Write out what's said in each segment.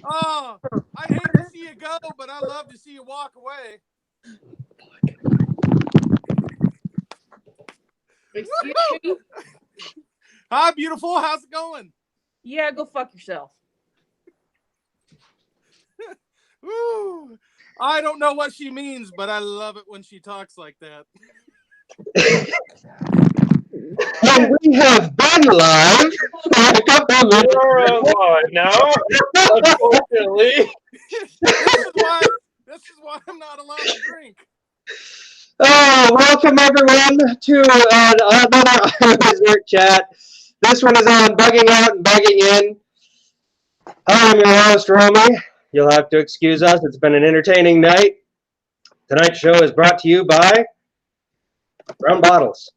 Oh, I hate to see you go, but I love to see you walk away. Excuse me? Hi, beautiful. How's it going? Yeah, go fuck yourself. Woo. I don't know what she means, but I love it when she talks like that. And we have been live for a couple of minutes. We're live now, unfortunately. This is why I'm not allowed to drink. Welcome everyone to another IAZ chat. This one is on bugging out and bugging in. I'm your host, Romy. You'll have to excuse us. It's been an entertaining night. Tonight's show is brought to you by Brown Bottles.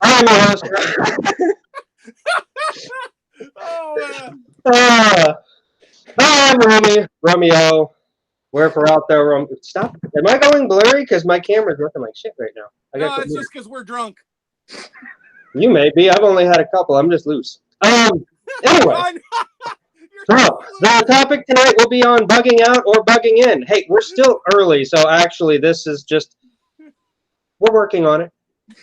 I'm your host. I'm Romy. Romeo. Where if we're out there, stop. Am I going blurry? Because my camera's looking like shit right now. No, it's just because we're drunk. You may be. I've only had a couple. I'm just loose. Anyway. So, the topic tonight will be on bugging out or bugging in. Hey, we're still early, so actually this is just, we're working on it.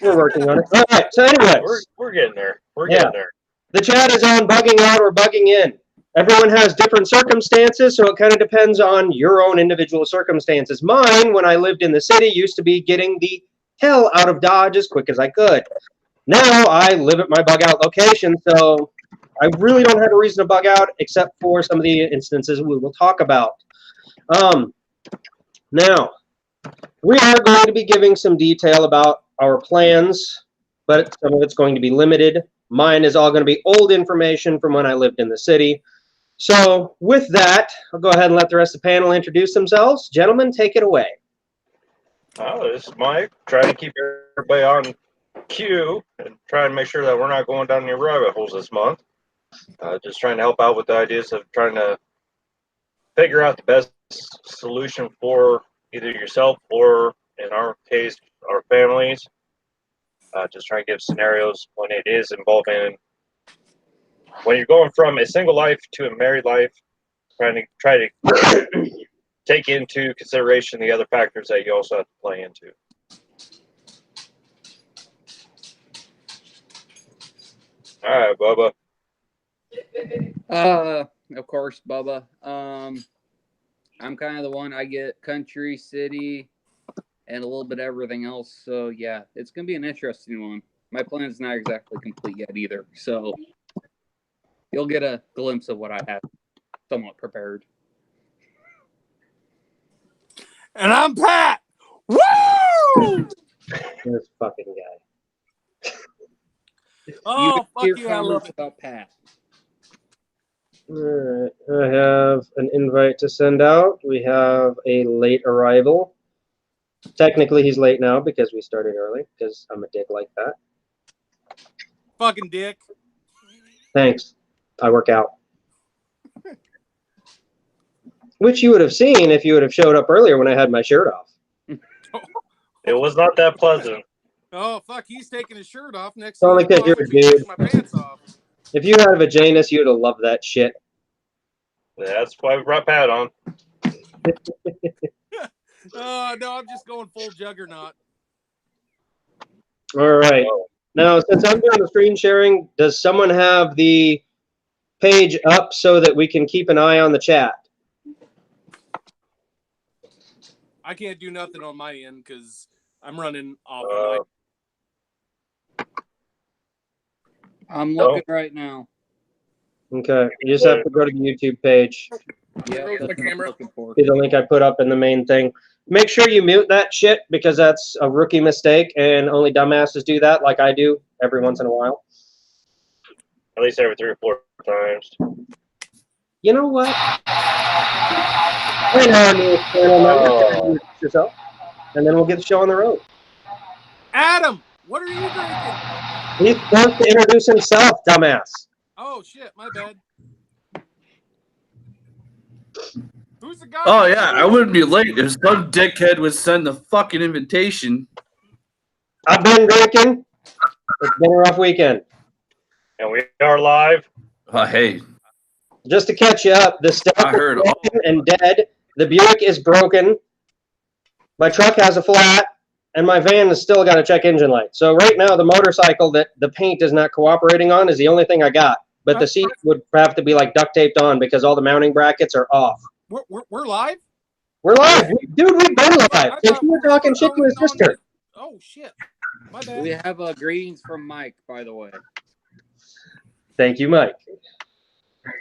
We're working on it. All right, so anyways. We're getting there. We're getting there. The chat is on bugging out or bugging in. Everyone has different circumstances, so it kind of depends on your own individual circumstances. Mine, when I lived in the city, used to be getting the hell out of Dodge as quick as I could. Now I live at my bug out location, so I really don't have a reason to bug out except for some of the instances we will talk about. Now, we are going to be giving some detail about our plans, but some of it's going to be limited. Mine is all going to be old information from when I lived in the city. So with that, I'll go ahead and let the rest of the panel introduce themselves. Gentlemen, take it away. This is Mike. Trying to keep everybody on cue and trying to make sure that we're not going down any rabbit holes this month. Just trying to help out with the ideas of trying to figure out the best solution for either yourself or, in our case, our families. Just trying to give scenarios when it is involving, when you're going from a single life to a married life, try to take into consideration the other factors that you also have to play into. All right, Bubba. Of course, Bubba. I'm kind of the one. I get country, city, and a little bit of everything else. So yeah, it's gonna be an interesting one. My plan's not exactly complete yet either. So you'll get a glimpse of what I have somewhat prepared. And I'm Pat. Woo! This fucking guy. Oh, fuck you! I love it. About Pat. All right, I have an invite to send out. We have a late arrival. Technically, he's late now because we started early, because I'm a dick like that. Fucking dick. Thanks. I work out. Which you would have seen if you would have showed up earlier when I had my shirt off. It was not that pleasant. Oh, fuck, he's taking his shirt off next to only because you're a dude. My pants off. If you had a vaginus, you'd have loved that shit. Yeah, that's why we brought Pat on. No, I'm just going full juggernaut. All right. Now, since I'm doing the screen sharing, does someone have the page up so that we can keep an eye on the chat? I can't do nothing on my end because I'm running off. I'm looking right now. Okay, you just have to go to the YouTube page. Yeah, the camera. See the link I put up in the main thing. Make sure you mute that shit because that's a rookie mistake and only dumbasses do that like I do every once in a while. At least every 3 or 4 times. You know what? Right now, new channel member, yourself, and then we'll get the show on the road. Adam, what are you drinking? He's supposed to introduce himself, dumbass. Oh shit, my bad. Who's the guy? Oh yeah, I wouldn't be late if some dickhead would send the fucking invitation. I've been drinking. It's been a rough weekend. And we are live. Hey. just to catch you up, the Stealth I heard is broken and dead. The Buick is broken. My truck has a flat, and my van has still got a check engine light. So right now, the motorcycle that the paint is not cooperating on is the only thing I got. But the seat would have to be like duct taped on because all the mounting brackets are off. We're live? We're live. Dude, we've been live. Since you were talking shit to his sister. Oh, shit. My bad. We have greetings from Mike, by the way. Thank you, Mike.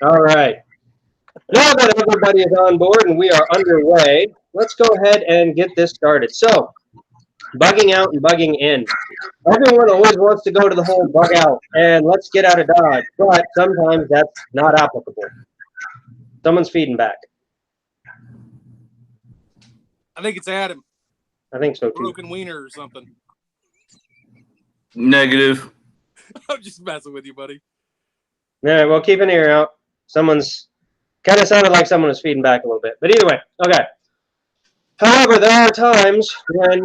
All right. Now that everybody is on board and we are underway, let's go ahead and get this started. So, bugging out and bugging in. Everyone always wants to go to the whole bug out and let's get out of Dodge, but sometimes that's not applicable. Someone's feeding back. I think it's Adam. I think so too. Broken wiener or something. negative. I'm just messing with you, buddy. All right, well, keep an ear out. Someone's kind of sounded like someone was feeding back a little bit. But either way, okay. However, there are times when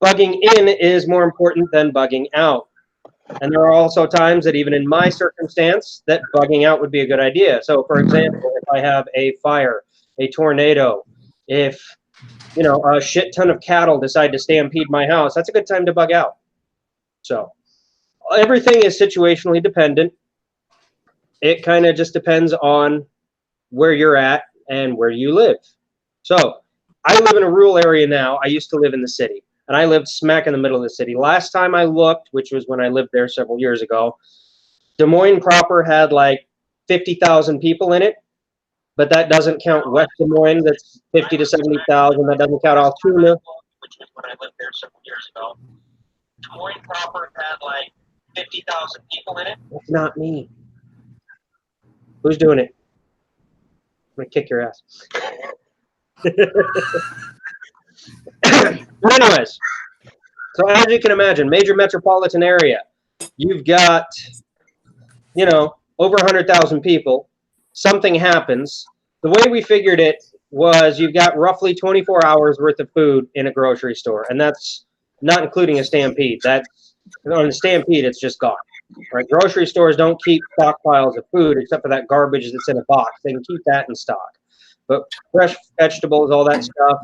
bugging in is more important than bugging out. And there are also times that even in my circumstance that bugging out would be a good idea. So, for example, if I have a fire, a tornado, if, you know, a shit ton of cattle decide to stampede my house, that's a good time to bug out. So, everything is situationally dependent. It kind of just depends on where you're at and where you live. So, I live in a rural area now. I used to live in the city, and I lived smack in the middle of the city. Last time I looked, which was when I lived there several years ago, Des Moines proper had like 50,000 people in it, but that doesn't count West Des Moines, that's 50 to 70,000. That doesn't count Altoona, which was when I lived there several years ago. Des Moines proper had like 50,000 people in it. That's not me. Who's doing it? I'm gonna kick your ass. But anyways, so as you can imagine, major metropolitan area, you've got, you know, over 100,000 people. Something happens. The way we figured it was you've got roughly 24 hours worth of food in a grocery store, and that's not including a stampede. That's on a stampede, it's just gone. Right? Grocery stores don't keep stockpiles of food except for that garbage that's in a box. They can keep that in stock. But fresh vegetables, all that stuff,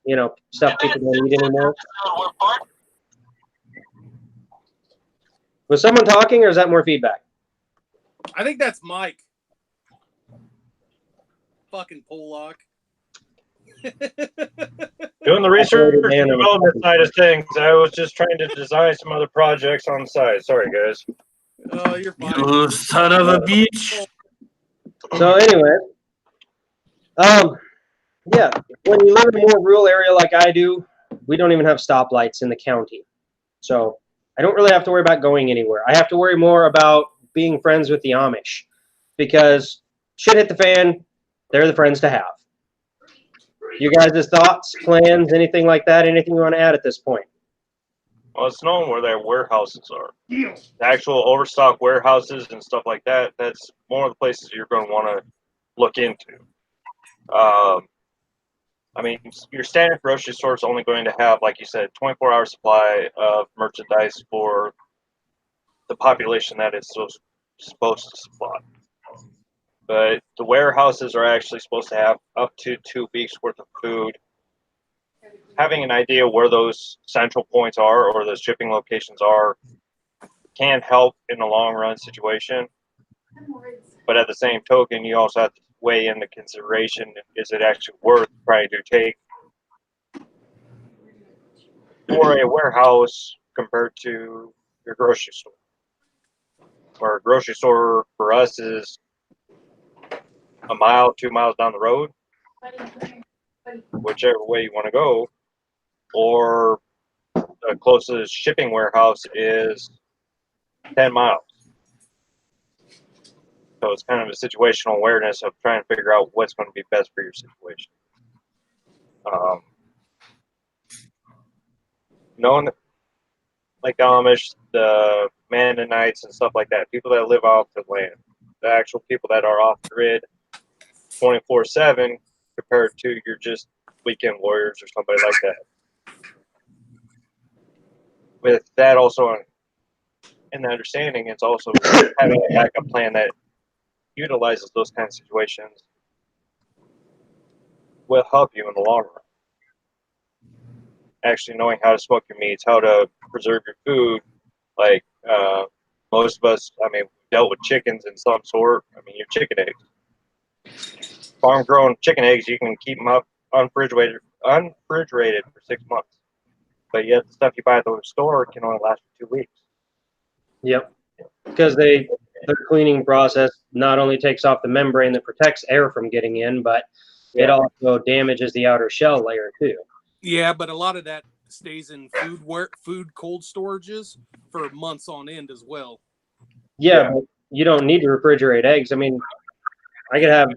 you know, stuff people don't eat anymore. Was someone talking, or is that more feedback? I think that's Mike. Fucking Pollock. Doing the research and development side of things, I was just trying to design some other projects on the side. Sorry, guys. Oh, you're fine. You son of a bitch. So anyway, yeah, when you live in a more rural area like I do, we don't even have stoplights in the county. So I don't really have to worry about going anywhere. I have to worry more about being friends with the Amish because shit hit the fan, they're the friends to have. You guys' thoughts, plans, anything like that, anything you want to add at this point? Well, it's known where their warehouses are. The actual overstock warehouses and stuff like that, that's more of the places you're going to want to look into. I mean, your standard grocery store is only going to have, like you said, 24-hour supply of merchandise for the population that it's supposed to supply. But the warehouses are actually supposed to have up to 2 weeks worth of food. Having an idea where those central points are or those shipping locations are can help in the long run situation. But at the same token, you also have to weigh into consideration, is it actually worth trying to take for a warehouse compared to your grocery store? Or a grocery store for us is a mile, 2 miles down the road, whichever way you want to go, or the closest shipping warehouse is 10 miles. So it's kind of a situational awareness of trying to figure out what's going to be best for your situation. Knowing that, like the Amish, the Mennonites and stuff like that, people that live off the land, the actual people that are off the grid 24/7 compared to your just weekend warriors or somebody like that. With that also in the understanding, it's also having a backup plan that utilizes those kind of situations will help you in the long run. Actually knowing how to smoke your meats, how to preserve your food. Like most of us, I mean, dealt with chickens in some sort. I mean, your chicken eggs. Farm-grown chicken eggs, you can keep them up unrefrigerated for 6 months. But yet the stuff you buy at the store can only last for 2 weeks. Yep. Because their cleaning process not only takes off the membrane that protects air from getting in, but it also damages the outer shell layer too. Yeah, but a lot of that stays in food cold storages for months on end as well. Yeah, but you don't need to refrigerate eggs. I mean, I could have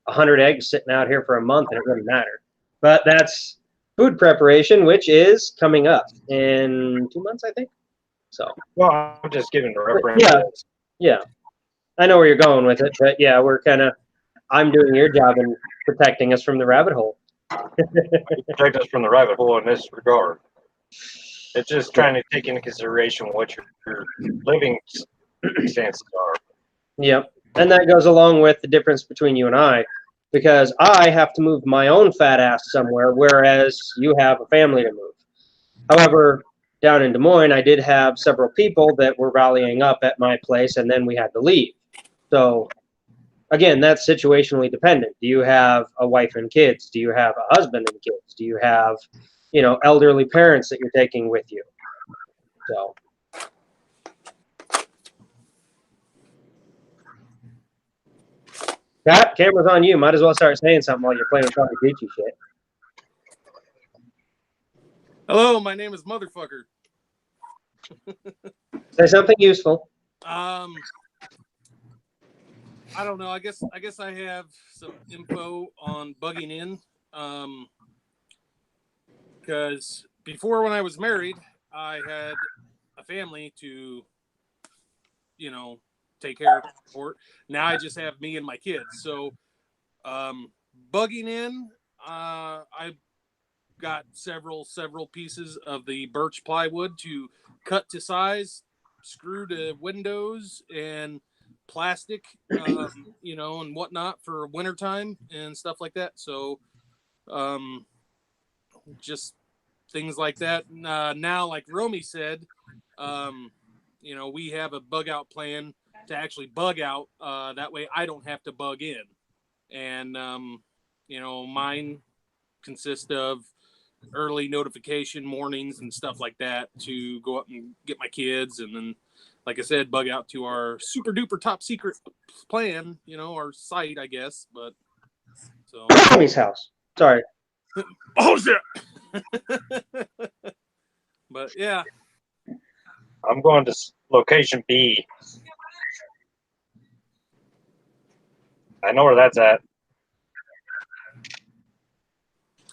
100 eggs sitting out here for a month and it wouldn't matter. But that's food preparation, which is coming up in 2 months, I think. So. Well, I'm just giving a reference. Yeah. I know where you're going with it, but yeah, I'm doing your job in protecting us from the rabbit hole. Protect us from the rabbit hole in this regard. It's just trying to take into consideration what your living circumstances are. Yep. And that goes along with the difference between you and I, because I have to move my own fat ass somewhere, whereas you have a family to move. However, down in Des Moines, I did have several people that were rallying up at my place, and then we had to leave. So, again, that's situationally dependent. Do you have a wife and kids? Do you have a husband and kids? Do you have, elderly parents that you're taking with you? So. Pat, camera's on you. Might as well start saying something while you're playing with all the Gucci shit. Hello, my name is Motherfucker. Say something useful. I don't know. I guess I have some info on bugging in. Because before, when I was married, I had a family to, take care of. Support. Now I just have me and my kids. So, bugging in, I got several pieces of the birch plywood to cut to size, screw to windows, and plastic, and whatnot for wintertime and stuff like that. So, just things like that. Now, like Romy said, we have a bug out plan to actually bug out. That way I don't have to bug in. And, mine consist of early notification mornings and stuff like that to go up and get my kids. And then, like I said, bug out to our super duper top secret plan, our site, I guess. But so. Tommy's house. Sorry. Oh, shit. But yeah. I'm going to location B. I know where that's at.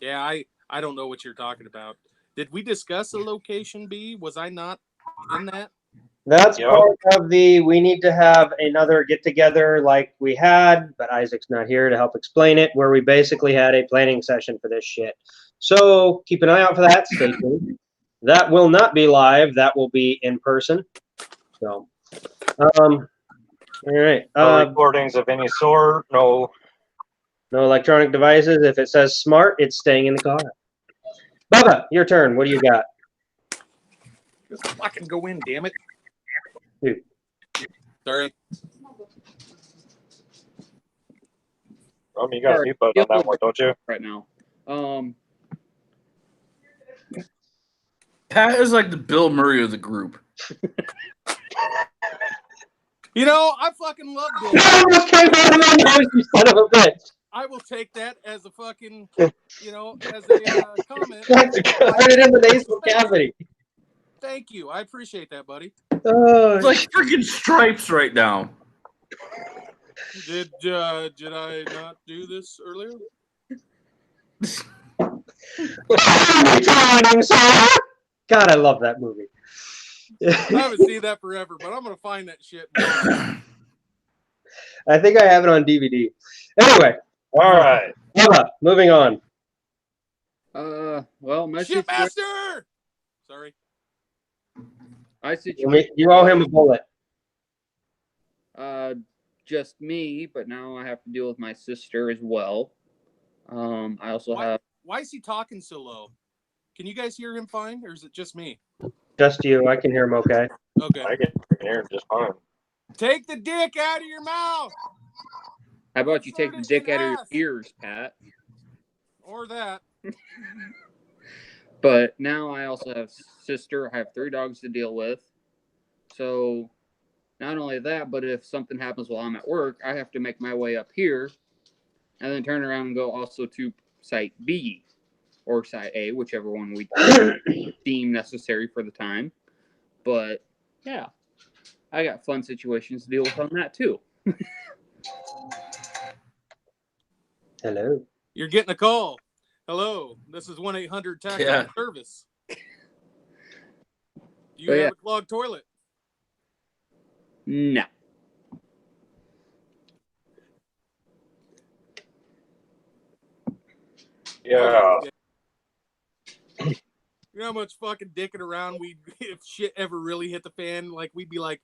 Yeah, I don't know what you're talking about. Did we discuss a location B? Was I not in that? That's part of we need to have another get together like we had, but Isaac's not here to help explain it, where we basically had a planning session for this shit. So keep an eye out for that. Stay tuned. That will not be live. That will be in person. So, all right. No recordings of any sort. No electronic devices. If it says smart, it's staying in the car. Bubba, your turn. What do you got? Just fucking go in, damn it. Dude. Sorry. You got a mute button on that one, don't you? Right now. Pat is like the Bill Murray of the group. I fucking love Bill. You son of a bitch. I will take that as a fucking, as a comment. Put it in the nasal cavity. Thank you. I appreciate that, buddy. It's like freaking Stripes right now. Did I not do this earlier? God, I love that movie. I haven't seen that forever, but I'm gonna find that shit. I think I have it on DVD. Anyway. All right. Moving on. Well, my Shipmaster! Sorry. You owe him a bullet. just me, but now I have to deal with my sister as well. I also have. Why is he talking so low? Can you guys hear him fine, or is it just me? Just you. I can hear him okay. Okay. I can hear him just fine. Take the dick out of your mouth. How about you take the dick out of your Ass. ears, Pat? Or that. But now I also have sister. I have 3 dogs to deal with. So not only that, but if something happens while I'm at work, I have to make my way up here and then turn around and go also to site B or site A, whichever one we deem necessary for the time. But yeah, I got fun situations to deal with on that too. Hello. You're getting a call. Hello, this is 1-800 tax Yeah. service. Do you But have yeah. a clogged toilet? No. Yeah. You know how much fucking dicking around we if shit ever really hit the fan, like we'd be like,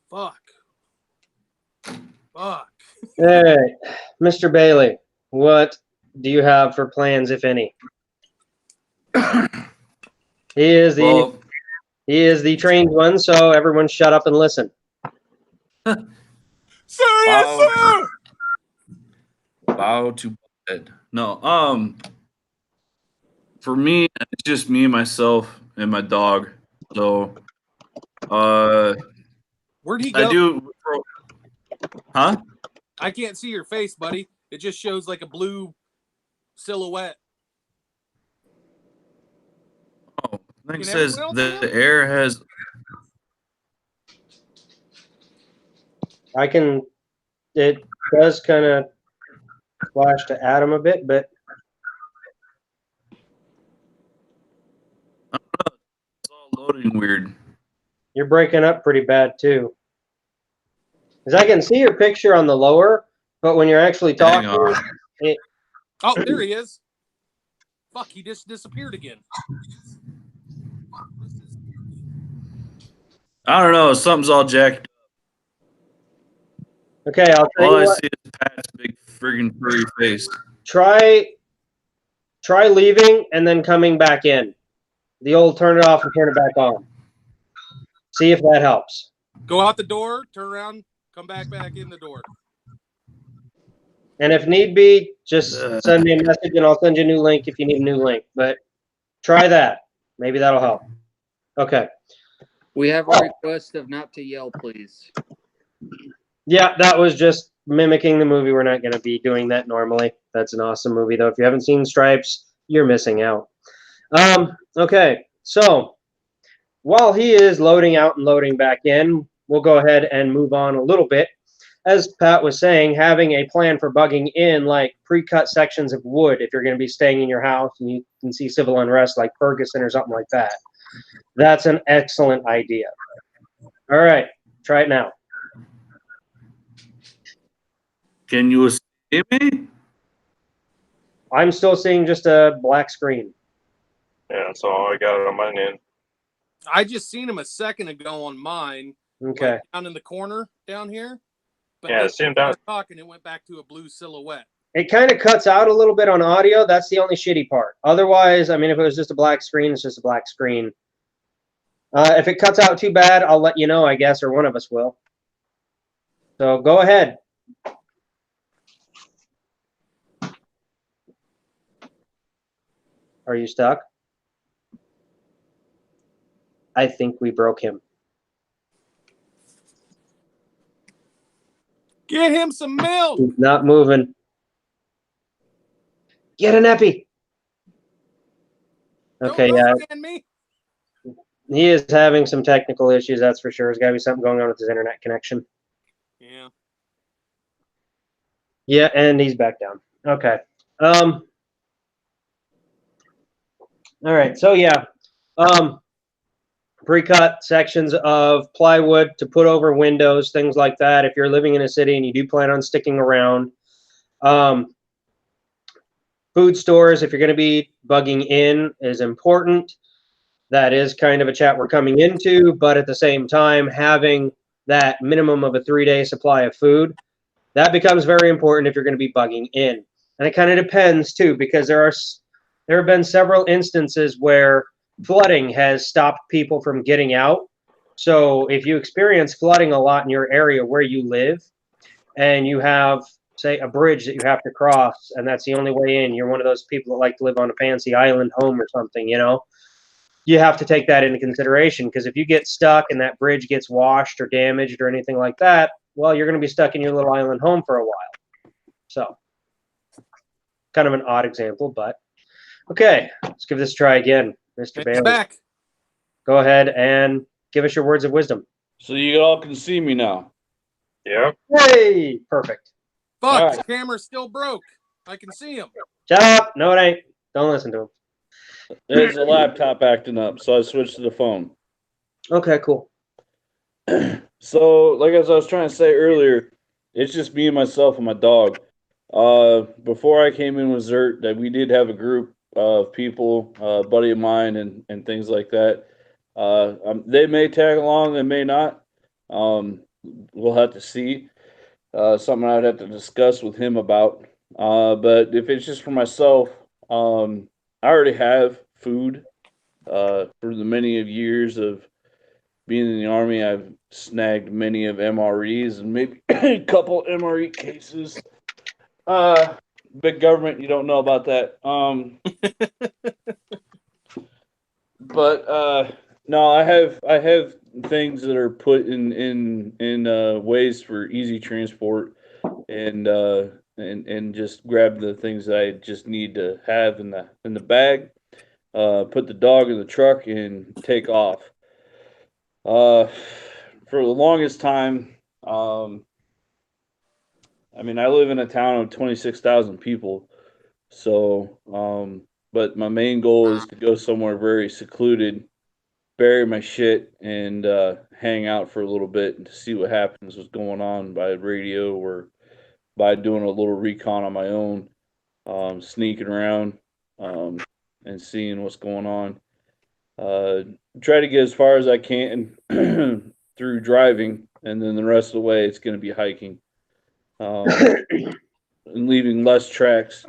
fuck. Hey, Mr. Bailey, what do you have for plans, if any? He is the trained one, so everyone shut up and listen. Sir! Bow to bed. No, for me, it's just me, myself, and my dog. So, Where'd he go? I do. Huh? I can't see your face, buddy. It just shows like a blue silhouette. Oh, I think it Can says everyone else the air has. It does kind of flash to Adam a bit, but It's all loading weird. you're breaking up pretty bad too. Because I can see your picture on the lower, but when you're actually Hang talking, on. Oh, there he is. Fuck, he just disappeared again. I don't know. Something's all jacked. okay, I'll tell All you I what. see is Pat's big friggin' furry face. Try leaving and then coming back in. The old turn it off and turn it back on. See if that helps. Go out the door, turn around, come back in the door. And if need be, just send me a message and I'll send you a new link if you need a new link. But try that. Maybe that'll help. Okay. We have a request of not to yell, please. Yeah, that was just mimicking the movie. We're not going to be doing that normally. That's an awesome movie, though. If you haven't seen Stripes, you're missing out. Okay, so while he is loading out and loading back in, we'll go ahead and move on a little bit. As Pat was saying, having a plan for bugging in like pre-cut sections of wood if you're going to be staying in your house and you can see civil unrest like Ferguson or something like that. That's an excellent idea. All right, try it now. Can you see me? I'm still seeing just a black screen. Yeah, that's all I got on my end. I just seen him a second ago on mine. Okay. Like down in the corner down here. But Yeah, then see him when I down. was talking, it went back to a blue silhouette. It kind of cuts out a little bit on audio. That's the only shitty part. Otherwise, I mean, if it was just a black screen, it's just a black screen. If it cuts out too bad, I'll let you know, I guess, or one of us will. So go ahead. Are you stuck? I think we broke him. Get him some milk. He's not moving. Get an epi. Okay, Don't yeah. understand me. He is having some technical issues, that's for sure. There's got to be something going on with his internet connection. Yeah. Yeah, and he's back down. Okay. All right, so yeah. Pre-cut sections of plywood to put over windows, things like that. If you're living in a city and you do plan on sticking around. Food stores, if you're going to be bugging in, is important. That is kind of a chat we're coming into, but at the same time, having that minimum of a 3-day supply of food That becomes very important if you're going to be bugging in. And it kind of depends too, because there have been several instances where flooding has stopped people from getting out. So if you experience flooding a lot in your area where you live, and you have, say, a bridge that you have to cross, and that's the only way in, you're one of those people that like to live on a fancy island home or something, you have to take that into consideration, because if you get stuck and that bridge gets washed or damaged or anything like that, well, you're going to be stuck in your little island home for a while. So, kind of an odd example, but okay, let's give this a try again. Mr. Bailey, back. Go ahead and give us your words of wisdom. So you all can see me now. Yeah. Hey, perfect. Fuck, All the camera's still broke. I can see him. Shut up. No, it ain't. Don't listen to him. There's a laptop acting up, so I switched to the phone. Okay, cool. So, like as I was trying to say earlier, it's just me and myself and my dog. Before I came in with Zert, that we did have a group of people, a buddy of mine, and things like that. They may tag along, they may not. We'll have to see. Something I'd have to discuss with him about. But if it's just for myself, I already have food. For the many of years of being in the Army, I've snagged many of MREs and maybe a couple MRE cases. Big government, you don't know about that. But no, I have things that are put in ways for easy transport, and just grab the things that I just need to have in the bag. Put the dog in the truck and take off. For the longest time, I mean, I live in a town of 26,000 people, so but my main goal is to go somewhere very secluded, bury my shit, and hang out for a little bit and to see what happens, what's going on by radio or by doing a little recon on my own, sneaking around, and seeing what's going on. Uh, Try to get as far as I can through driving, and then the rest of the way it's going to be hiking, and leaving less tracks.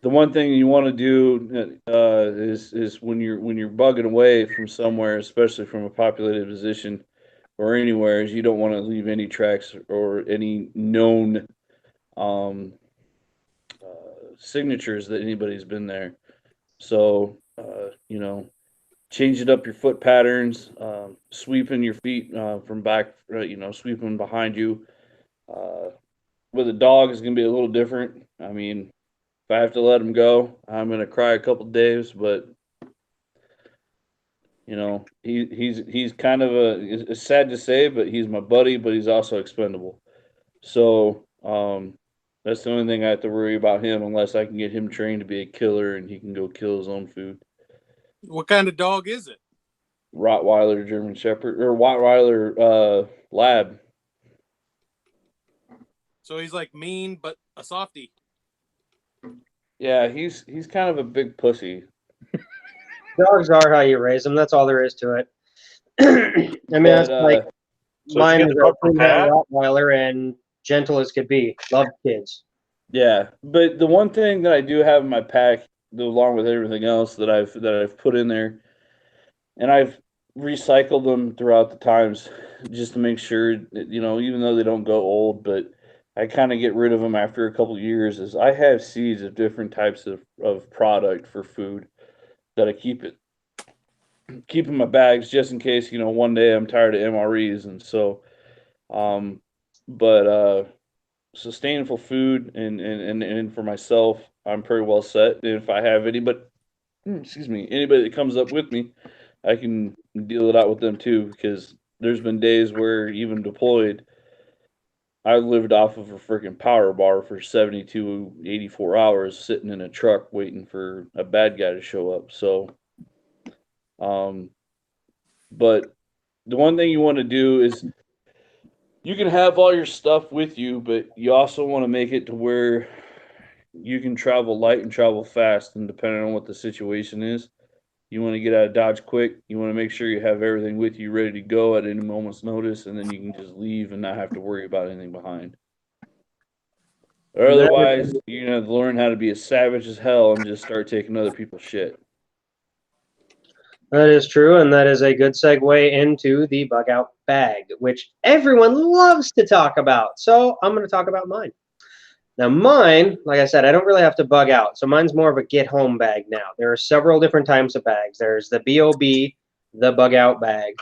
The one thing you want to do is when you're bugging away from somewhere, especially from a populated position or anywhere, is you don't want to leave any tracks or any known um, signatures that anybody's been there. So changing up your foot patterns, sweeping your feet from back, sweeping behind you. Uh, with a dog is going to be a little different. I mean, if I have to let him go, I'm going to cry a couple days, but he's kind of it's sad to say, but he's my buddy, but he's also expendable. So that's the only thing I have to worry about him, unless I can get him trained to be a killer and he can go kill his own food. What kind of dog is it? Rottweiler, German Shepherd, or Rottweiler Lab. So he's like mean, but a softie. Yeah, he's kind of a big pussy. Dogs are how you raise them. That's all there is to it. I mean, that's like So mine did is you get the a dog from female Pat? Rottweiler and gentle as could be. Love kids. Yeah, but the one thing that I do have in my pack, along with everything else that I've put in there, and I've recycled them throughout the times, just to make sure that, even though they don't go old, but I kind of get rid of them after a couple of years. Is I have seeds of different types of product for food that I keep in my bags just in case one day I'm tired of MREs, and so but sustainable food and for myself, I'm pretty well set. And if I have anybody, anybody that comes up with me, I can deal it out with them too, because there's been days where even deployed, I lived off of a freaking power bar for 72, 84 hours sitting in a truck waiting for a bad guy to show up. So, but the one thing you want to do is you can have all your stuff with you, but you also want to make it to where you can travel light and travel fast, and depending on what the situation is, you want to get out of Dodge quick. You want to make sure you have everything with you ready to go at any moment's notice, and then you can just leave and not have to worry about anything behind. Or otherwise, you're going to learn how to be as savage as hell and just start taking other people's shit. That is true, and that is a good segue into the bug out bag, which everyone loves to talk about. So I'm going to talk about mine. Now mine, like I said, I don't really have to bug out. So mine's more of a get home bag now. There are several different types of bags. There's the B.O.B, the bug out bag.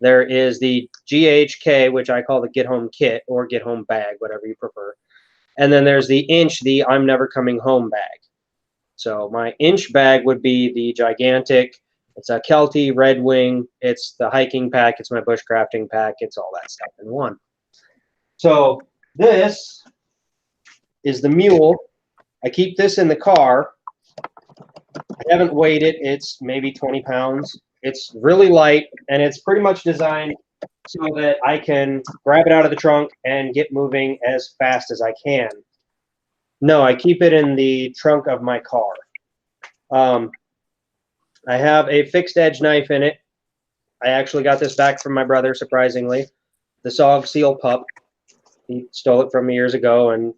There is the GHK, which I call the get home kit or get home bag, whatever you prefer. And then there's the inch, the I'm never coming home bag. So my inch bag would be the gigantic. It's a Kelty Red Wing. It's the hiking pack. It's my bushcrafting pack. It's all that stuff in one. So this is the mule. I keep this in the car. I haven't weighed it. It's maybe 20 pounds. It's really light, and it's pretty much designed so that I can grab it out of the trunk and get moving as fast as I can. No, I keep it in the trunk of my car. I have a fixed edge knife in it. I actually got this back from my brother, surprisingly. The SOG Seal Pup. He stole it from me years ago, and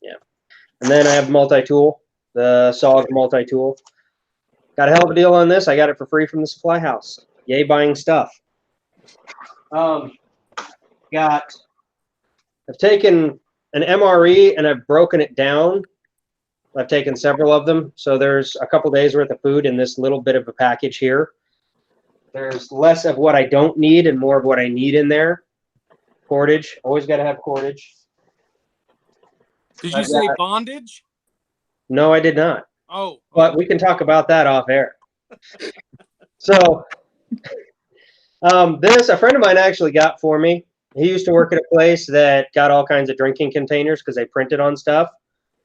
yeah. And then I have multi-tool, the SOG multi-tool. Got a hell of a deal on this. I got it for free from the supply house. Yay, buying stuff. I've taken an MRE and I've broken it down. I've taken several of them. So there's a couple days worth of food in this little bit of a package here. There's less of what I don't need and more of what I need in there. Cordage. Always got to have cordage. Did you say bondage? No, I did not. Oh. But we can talk about that off air. So this, a friend of mine actually got for me. He used to work at a place that got all kinds of drinking containers because they printed on stuff.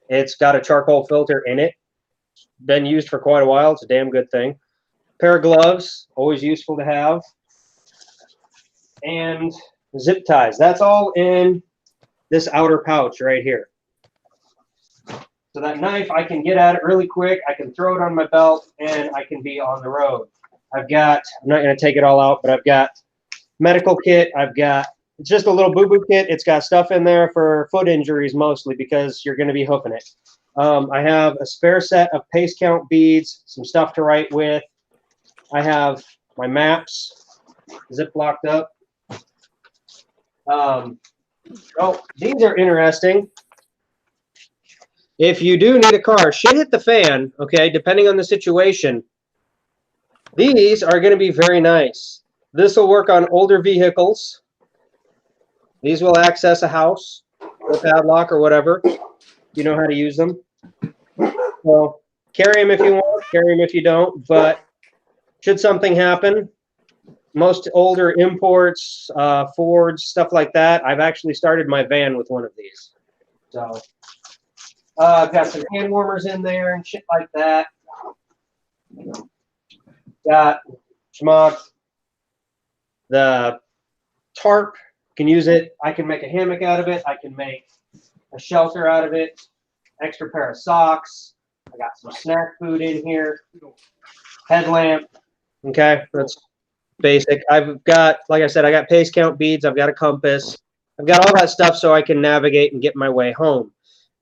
It's got a charcoal filter in it. Been used for quite a while. It's a damn good thing. Pair of gloves, always useful to have. And zip ties. That's all in this outer pouch right here. So that knife, I can get at it really quick. I can throw it on my belt, and I can be on the road. I'm not going to take it all out, but I've got medical kit. It's just a little boo-boo kit. It's got stuff in there for foot injuries mostly because you're going to be hoofing it. I have a spare set of pace count beads, some stuff to write with. I have my maps zip-locked up. These are interesting. If you do need a car, shit hit the fan, okay, depending on the situation, these are going to be very nice. This will work on older vehicles. These will access a house, a padlock or whatever. You know how to use them. Well, carry them if you want, carry them if you don't, but should something happen, most older imports, Fords, stuff like that, I've actually started my van with one of these. So I've got some hand warmers in there and shit like that. Got schmuck. The tarp, can use it. I can make a hammock out of it. I can make a shelter out of it. Extra pair of socks. I got some snack food in here. Headlamp. Okay, that's basic. I've got, like I said, I got pace count beads. I've got a compass. I've got all that stuff so I can navigate and get my way home.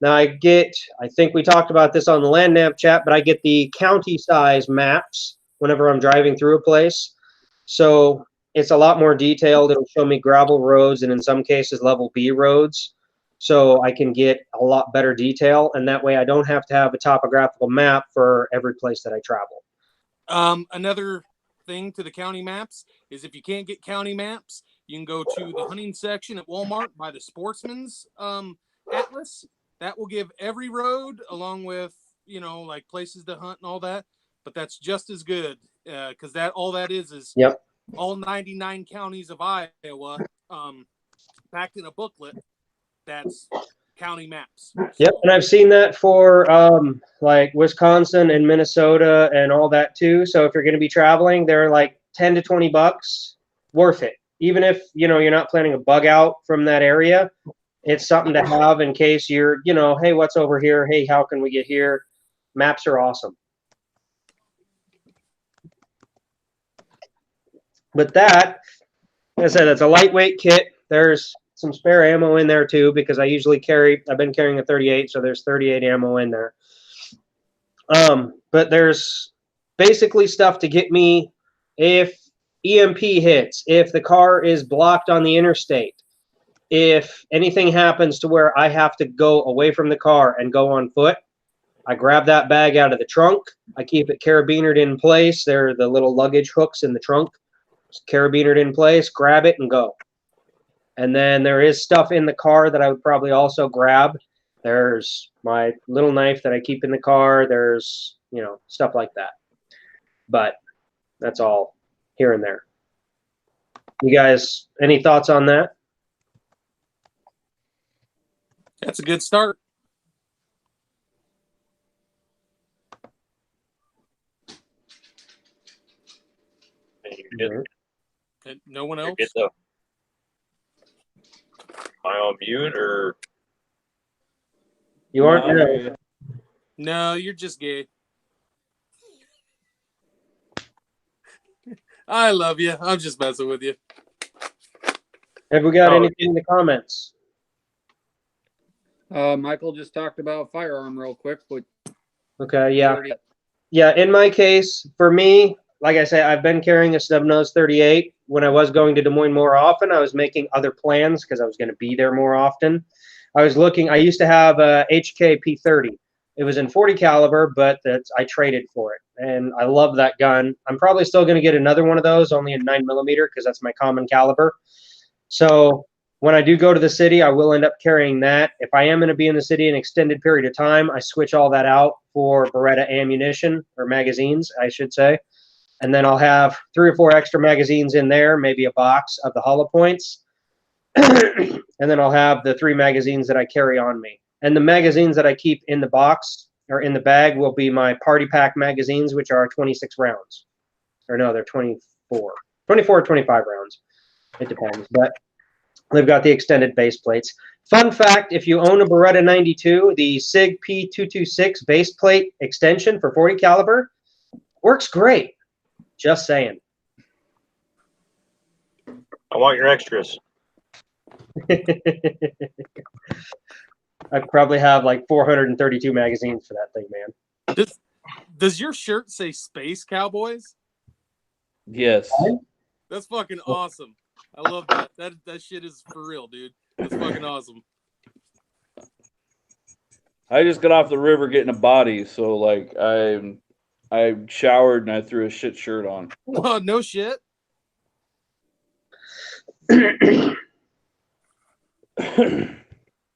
Now I think we talked about this on the Land Nav chat, but I get the county size maps whenever I'm driving through a place. So it's a lot more detailed. It'll show me gravel roads and in some cases level B roads. So I can get a lot better detail. And that way I don't have to have a topographical map for every place that I travel. Another thing to the county maps is if you can't get county maps, you can go to the hunting section at Walmart, buy the Sportsman's Atlas. That will give every road along with, like places to hunt and all that. But that's just as good because all that is yep. All 99 counties of Iowa packed in a booklet. That's county maps. Yep, and I've seen that for like Wisconsin and Minnesota and all that too. So if you're going to be traveling, they're like $10 to $20, worth it. Even if you're not planning a bug out from that area, it's something to have in case you're, hey, what's over here? Hey, how can we get here? Maps are awesome. But that, like I said, it's a lightweight kit. There's some spare ammo in there too, because I've been carrying a 38, so there's 38 ammo in there. But there's basically stuff to get me if EMP hits, if the car is blocked on the interstate, if anything happens to where I have to go away from the car and go on foot, I grab that bag out of the trunk. I keep it carabinered in place. There are the little luggage hooks in the trunk. Just carabinered in place, grab it and go. And then there is stuff in the car that I would probably also grab. There's my little knife that I keep in the car. There's, stuff like that. But that's all here and there. You guys, any thoughts on that? That's a good start. No one else? Am I on mute or? You aren't? No, you're just gay. I love you. I'm just messing with you. Have we got anything in the comments? Michael just talked about firearm real quick. But okay, yeah. Yeah, in my case, for me, like I say, I've been carrying a snub-nose 38. When I was going to Des Moines more often, I was making other plans because I was going to be there more often. I used to have a HK P30. It was in 40 caliber, but I traded for it, and I love that gun. I'm probably still going to get another one of those, only in 9mm, because that's my common caliber. So when I do go to the city, I will end up carrying that. If I am going to be in the city an extended period of time, I switch all that out for Beretta ammunition, or magazines, I should say. And then I'll have 3 or 4 extra magazines in there, maybe a box of the hollow points. And then I'll have the 3 magazines that I carry on me. And the magazines that I keep in the box or in the bag will be my party pack magazines, which are 26 rounds. Or no, they're 24. 24 or 25 rounds. It depends. But they've got the extended base plates. Fun fact, if you own a Beretta 92, the SIG P226 base plate extension for 40 caliber works great. Just saying. I want your extras. I probably have like 432 magazines for that thing, man. Does your shirt say Space Cowboys? Yes. That's fucking awesome. I love that. That shit is for real, dude. That's fucking awesome. I just got off the river getting a body, so like I showered and I threw a shit shirt on. Oh, no shit.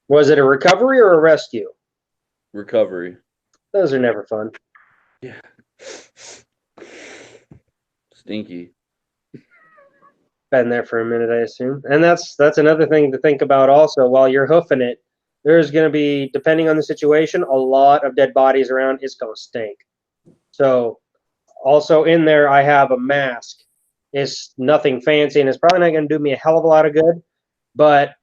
Was it a recovery or a rescue? Recovery. Those are never fun. Yeah. Stinky. Been there for a minute, I assume. And that's another thing to think about also. While you're hoofing it, there's going to be, depending on the situation, a lot of dead bodies around. It's going to stink. So also in there, I have a mask. It's nothing fancy, and it's probably not going to do me a hell of a lot of good. But,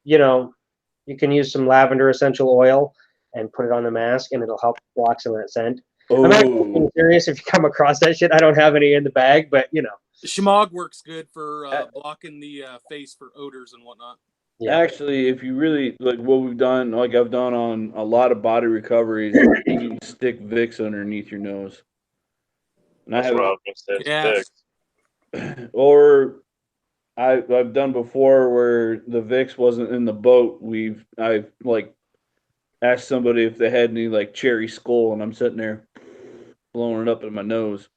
you can use some lavender essential oil and put it on the mask, and it'll help block some of that scent. Oh. I'm actually being serious. If you come across that shit, I don't have any in the bag, but, Shmog works good for blocking the face for odors and whatnot. Yeah. Actually, if you really like what we've done, like I've done on a lot of body recoveries, you can stick Vicks underneath your nose. And That's what I was gonna say. Yes. Or I've done before where the Vicks wasn't in the boat. I've like asked somebody if they had any like cherry skull, and I'm sitting there blowing it up in my nose.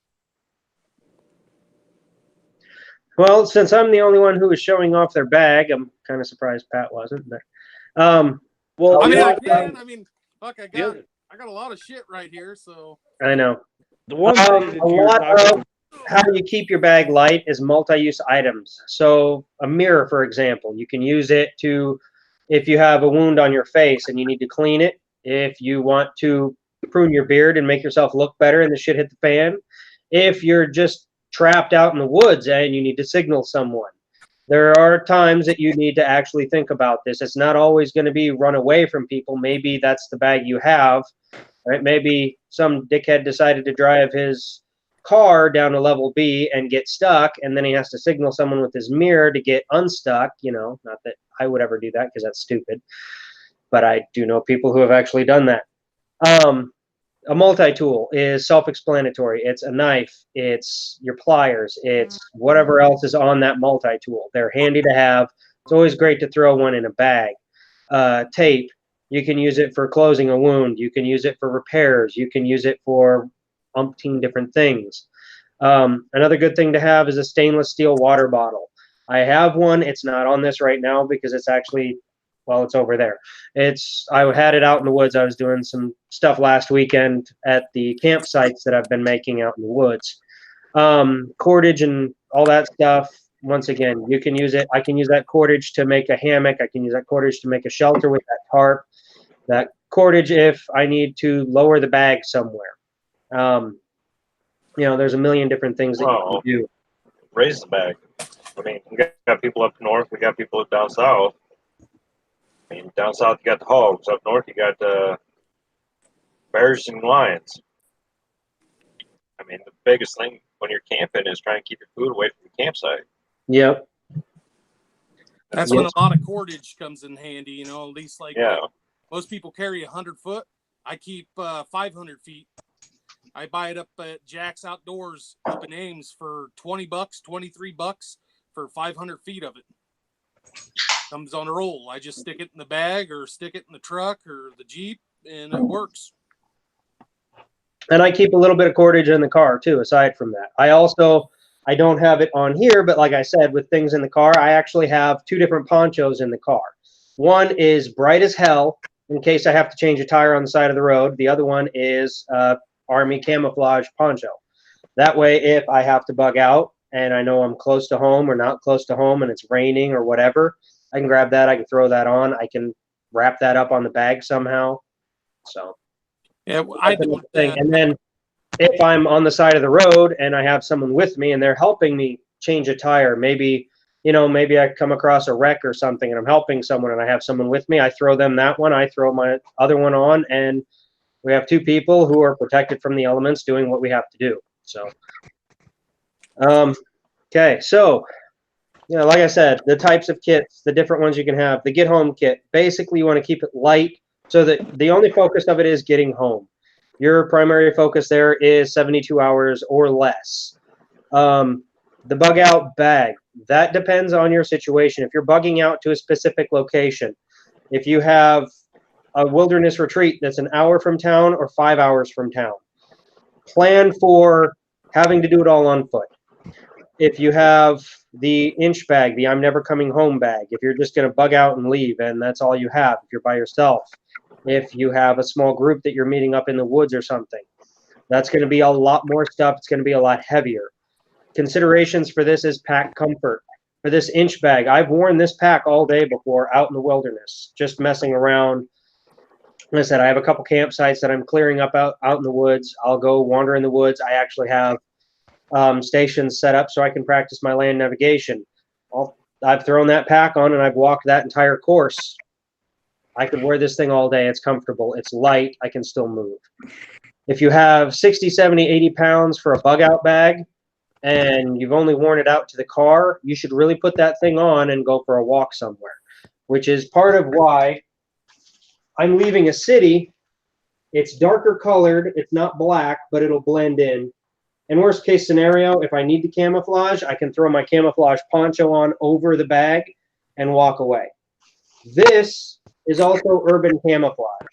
Well, since I'm the only one who was showing off their bag, I'm kind of surprised Pat wasn't. But, well, fuck, I got a lot of shit right here, so I know. The one thing that a lot of how you keep your bag light is multi-use items. So a mirror, for example, you can use it to, if you have a wound on your face and you need to clean it, if you want to prune your beard and make yourself look better and the shit hit the fan, if you're just trapped out in the woods and you need to signal someone. There are times that you need to actually think about this. It's not always going to be run away from people. Maybe that's the bag you have. Right? Maybe some dickhead decided to drive his car down to level B and get stuck, and then he has to signal someone with his mirror to get unstuck. You know, not that I would ever do that because that's stupid, but I do know people who have actually done that. A multi-tool is self-explanatory. It's a knife, it's your pliers, it's whatever else is on that multi-tool. They're handy to have. It's always great to throw one in a bag. Tape, you can use it for closing a wound. You can use it for repairs. You can use it for umpteen different things. Another good thing to have is a stainless steel water bottle. I have one. It's not on this right now because it's actually, well, it's over there. I had it out in the woods. I was doing some stuff last weekend at the campsites that I've been making out in the woods. Cordage and all that stuff. Once again, you can use it. I can use that cordage to make a hammock. I can use that cordage to make a shelter with that tarp. That cordage if I need to lower the bag somewhere. You know, there's a million different things that you can do. Raise the bag. I mean, we got people up north. We got people down south. I mean, down south you got the hogs. Up north you got bears and lions. I mean, the biggest thing when you're camping is trying to keep your food away from the campsite. Yep. That's when a lot of cordage comes in handy. You know, at least like most people carry 100 foot. I keep 500 feet. I buy it up at Jack's Outdoors up in Ames for $20, $23 for 500 feet of it. Comes on a roll. I just stick it in the bag or stick it in the truck or the Jeep, and it works. And I keep a little bit of cordage in the car too, aside from that. I don't have it on here, but like I said, with things in the car, I actually have two different ponchos in the car. One is bright as hell in case I have to change a tire on the side of the road. The other one is Army camouflage poncho. That way, if I have to bug out and I know I'm close to home or not close to home and it's raining or whatever, I can grab that. I can throw that on. I can wrap that up on the bag somehow. So, yeah, I do thing. And then if I'm on the side of the road and I have someone with me and they're helping me change a tire, maybe I come across a wreck or something and I'm helping someone and I have someone with me, I throw them that one, I throw my other one on, and we have two people who are protected from the elements doing what we have to do. So, okay. So, like I said, the types of kits, the different ones you can have, the get home kit, basically you want to keep it light so that the only focus of it is getting home. Your primary focus there is 72 hours or less. The bug out bag, that depends on your situation. If you're bugging out to a specific location, if you have a wilderness retreat that's an hour from town or 5 hours from town, plan for having to do it all on foot. If you have the inch bag, the I'm never coming home bag, if you're just going to bug out and leave and that's all you have, if you're by yourself, if you have a small group that you're meeting up in the woods or something, that's going to be a lot more stuff. It's going to be a lot heavier. Considerations for this is pack comfort. For this inch bag, I've worn this pack all day before out in the wilderness, just messing around. Like I said, I have a couple campsites that I'm clearing up out in the woods. I'll go wander in the woods. I actually have stations set up so I can practice my land navigation. I've thrown that pack on and I've walked that entire course. I could wear this thing all day. It's comfortable. It's light. I can still move. If you have 60, 70, 80 pounds for a bug out bag and you've only worn it out to the car, you should really put that thing on and go for a walk somewhere, which is part of why I'm leaving a city. It's darker colored. It's not black, but it'll blend in. In worst case scenario, if I need to camouflage, I can throw my camouflage poncho on over the bag and walk away. This is also urban camouflage.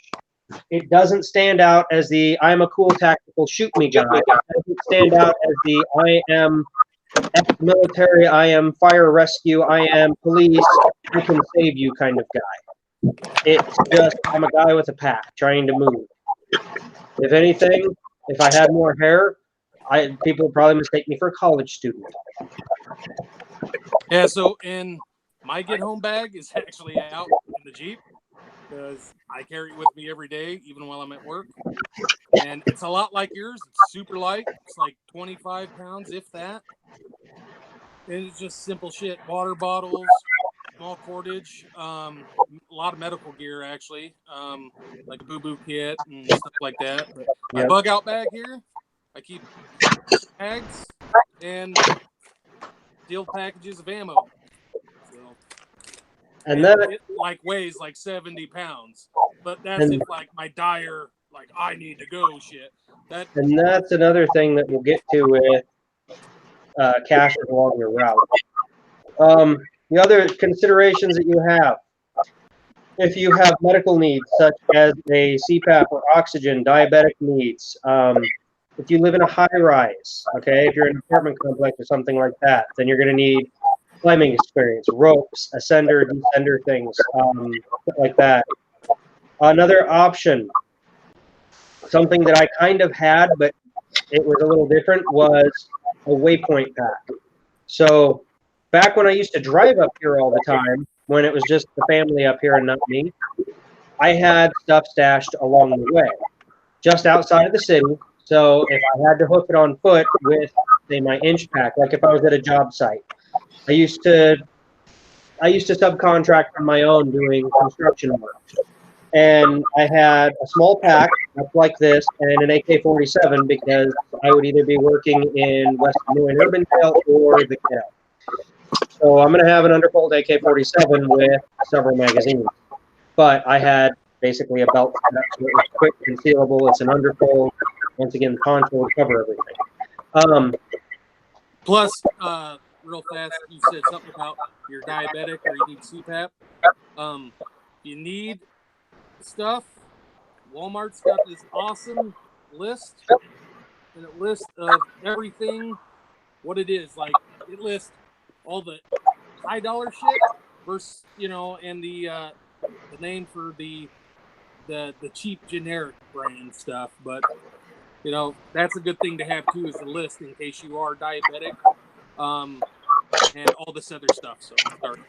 It doesn't stand out as the I'm a cool tactical shoot me guy. It doesn't stand out as the I am ex-military, I am fire rescue, I am police, I can save you kind of guy. It's just I'm a guy with a pack trying to move. If anything, if I had more hair, people would probably mistake me for a college student. Yeah, so in my get home bag is actually out in the Jeep because I carry it with me every day, even while I'm at work. And it's a lot like yours. It's super light. It's like 25 pounds, if that. And it's just simple shit. Water bottles, small cordage, a lot of medical gear, actually, like a boo-boo kit and stuff like that. But my bug out bag here, I keep bags and steel packages of ammo. So, And that it like weighs like 70 pounds, but that's and if like my dire like I need to go shit. and that's another thing that we'll get to with caches along your route. The other considerations that you have, if you have medical needs such as a CPAP or oxygen, diabetic needs, if you live in a high rise, okay, if you're in an apartment complex or something like that, then you're going to need climbing experience, ropes, ascender, descender things, like that. Another option, something that I kind of had, but it was a little different, was a waypoint pack. So back when I used to drive up here all the time, when it was just the family up here and not me, I had stuff stashed along the way, just outside of the city. So if I had to hook it on foot with, say, my inch pack, like if I was at a job site, I used to subcontract on my own doing construction work. And I had a small pack up like this and an AK-47 because I would either be working in West Des Moines Urbandale or the Kiddo. So I'm going to have an underfold AK-47 with several magazines. But I had basically a belt set up so it was quick, concealable. It's an underfold. Once again, the poncho would cover everything. Plus, real fast, you said something about you're diabetic or you need CPAP. You need stuff. Walmart's got this awesome list, and it lists of everything, what it is. Like, it lists all the high dollar shit versus, and the name for the cheap generic brand stuff. But that's a good thing to have too, is a list in case you are diabetic, and all this other stuff. So sorry.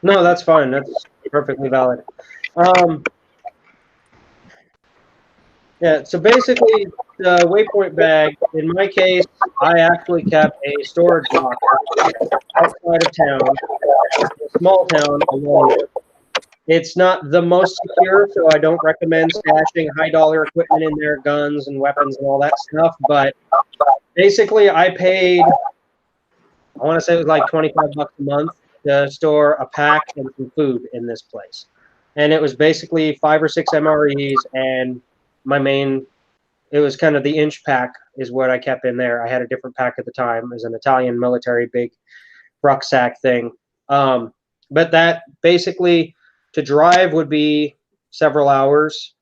No, that's fine. That's perfectly valid. Yeah, so basically, the waypoint bag, in my case, I actually kept a storage locker outside of town, a small town along it. It's not the most secure, so I don't recommend stashing high-dollar equipment in there, guns and weapons and all that stuff, but basically, I paid, I want to say it was like 25 bucks a month to store a pack and some food in this place. And it was basically 5 or 6 MREs and my main, it was kind of the inch pack is what I kept in there. I had a different pack at the time. It was an Italian military big rucksack thing. But that basically, to drive would be several hours.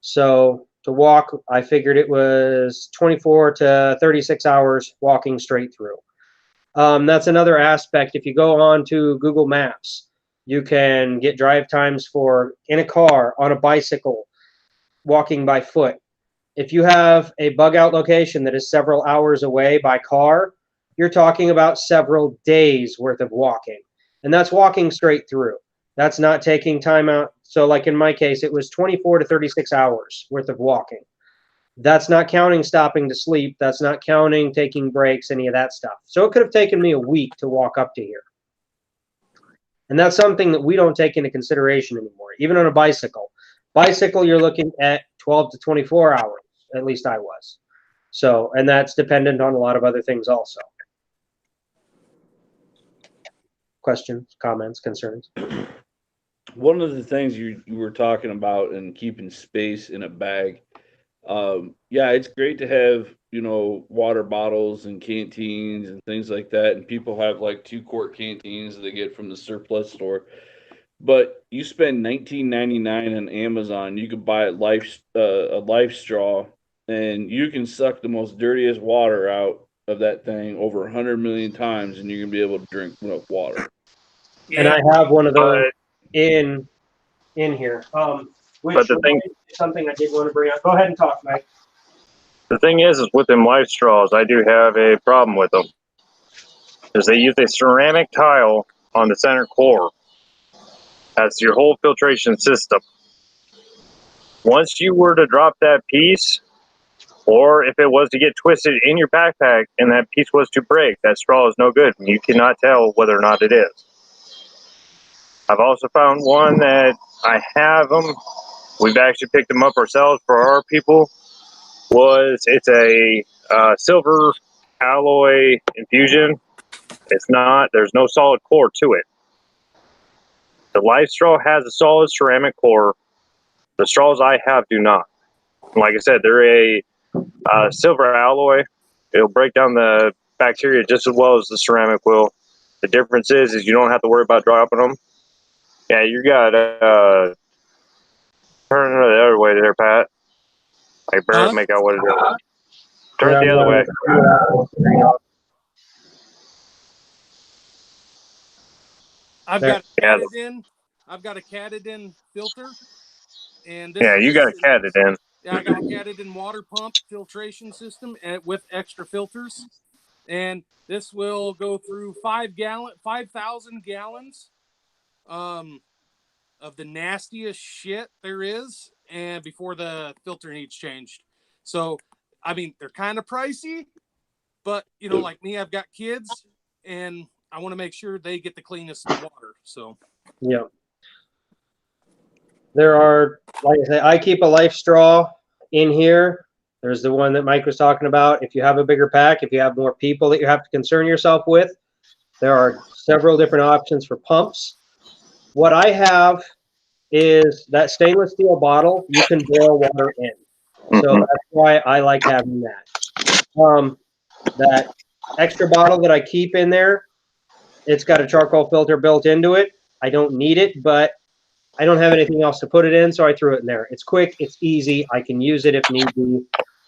So to walk, I figured it was 24 to 36 hours walking straight through. That's another aspect. If you go on to Google Maps, you can get drive times for in a car, on a bicycle, walking by foot. If you have a bug out location that is several hours away by car, you're talking about several days worth of walking. And that's walking straight through. That's not taking time out. So like in my case, it was 24 to 36 hours worth of walking. That's not counting stopping to sleep. That's not counting taking breaks, any of that stuff. So it could have taken me a week to walk up to here. And that's something that we don't take into consideration anymore, even on a bicycle. Bicycle, you're looking at 12 to 24 hours, at least I was. So, and that's dependent on a lot of other things also. Questions, comments, concerns? One of the things you were talking about and keeping space in a bag. Yeah, it's great to have, water bottles and canteens and things like that. And people have like 2-quart canteens that they get from the surplus store. But you spend $19.99 on Amazon, you could buy a life straw, and you can suck the most dirtiest water out of that thing over 100 million times, and you're gonna be able to drink enough water. Yeah. And I have one of those in here. Which But the thing, is something I did want to bring up. Go ahead and talk, Mike. the thing is with them life straws, I do have a problem with them. Is they use a ceramic tile on the center core. That's your whole filtration system. Once you were to drop that piece, or if it was to get twisted in your backpack and that piece was to break, that straw is no good. You cannot tell whether or not it is. I've also found one that I have them. We've actually picked them up ourselves for our people. It's a silver alloy infusion. It's not. There's no solid core to it. The life straw has a solid ceramic core. The straws I have do not. Like I said, they're a silver alloy. It'll break down the bacteria just as well as the ceramic will. The difference is you don't have to worry about dropping them. Yeah, you got turn it the other way there, Pat. I barely make out what it is. Turn it the other way. I've got a Catadin. I've got a Catadin filter, and this you got a Catadin. Yeah, I got a Catadin water pump filtration system with extra filters, and this will go through 5,000 gallons, of the nastiest shit there is, and before the filter needs changed. So, I mean, they're kind of pricey, but like me, I've got kids, and I want to make sure they get the cleanest water. So, yeah. There are, like I say, I keep a life straw in here. There's the one that Mike was talking about. If you have a bigger pack, if you have more people that you have to concern yourself with, there are several different options for pumps. What I have is that stainless steel bottle you can boil water in. So that's why I like having that. That extra bottle that I keep in there, it's got a charcoal filter built into it. I don't need it, but I don't have anything else to put it in, so I threw it in there. It's quick, it's easy. I can use it if need be.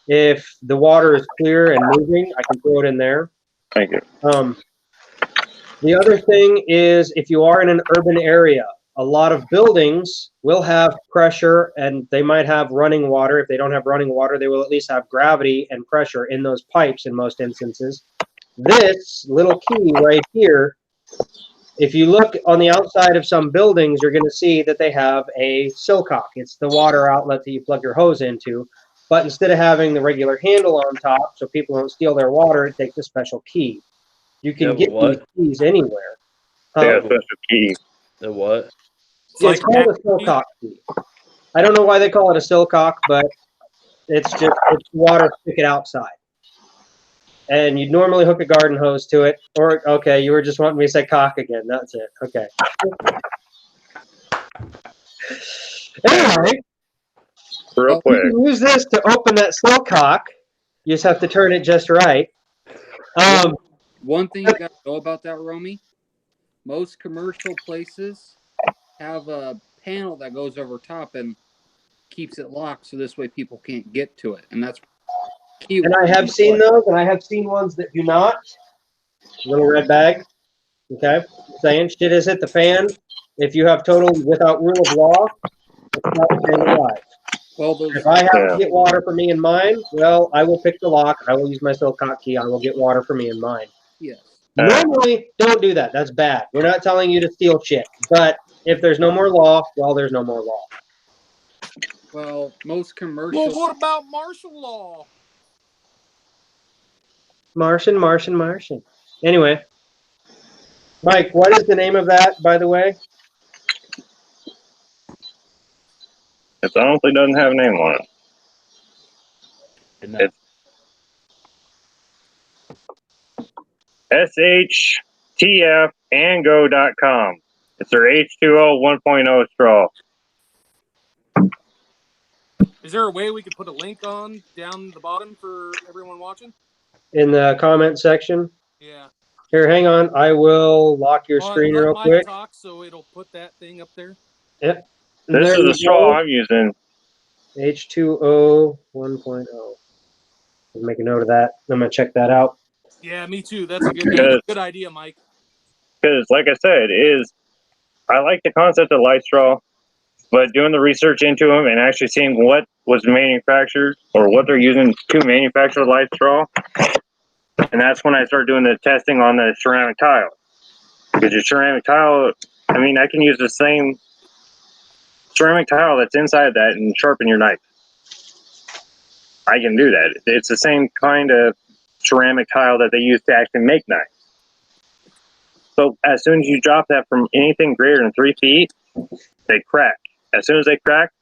If the water is clear and moving, I can throw it in there. Thank you. The other thing is, if you are in an urban area, a lot of buildings will have pressure and they might have running water. If they don't have running water, they will at least have gravity and pressure in those pipes in most instances. This little key right here, if you look on the outside of some buildings, you're going to see that they have a silcock. It's the water outlet that you plug your hose into. But instead of having the regular handle on top so people don't steal their water, it takes a special key. You can get these keys anywhere. Yeah, special key. The what? It's called a silcock key. I don't know why they call it a silcock, but it's water spigot outside. And you'd normally hook a garden hose to it. Or, okay, you were just wanting me to say cock again. That's it. Okay. Anyway, real quick, you can use this to open that silcock. You just have to turn it just right. One thing you got to know about that, Romy, most commercial places have a panel that goes over top and keeps it locked, so this way people can't get to it. And that's key. And I have seen those, and I have seen ones that do not. Little red bag. Okay? Saying shit has hit the fan. If you have total without rule of law, it's not staying alive. Well, if I have to get water for me and mine, well, I will pick the lock. I will use my silcock key. I will get water for me and mine. Yes. Normally, don't do that. That's bad. We're not telling you to steal shit. But if there's no more law, well, there's no more law. Well, most commercial... Well, what about martial law? Martian. Anyway. Mike, what is the name of that, by the way? It honestly doesn't have a name on it. It's shtfandgo.com. It's their H2O 1.0 straw. Is there a way we could put a link on down the bottom for everyone watching? In the comment section? Yeah. Here, hang on. I will lock your screen real quick. Talk so it'll put that thing up there. Yep. This is the straw I'm using. H2O 1.0. I'll make a note of that. I'm going to check that out. Yeah, me too. That's a good idea, Mike. Because, like I said, I like the concept of light straw, but doing the research into them and actually seeing what was manufactured or what they're using to manufacture light straw, and that's when I started doing the testing on the ceramic tile. Because your ceramic tile, I mean, I can use the same ceramic tile that's inside that and sharpen your knife. I can do that. It's the same kind of ceramic tile that they use to actually make knives. So as soon as you drop that from anything greater than 3 feet, they crack. As soon as they crack,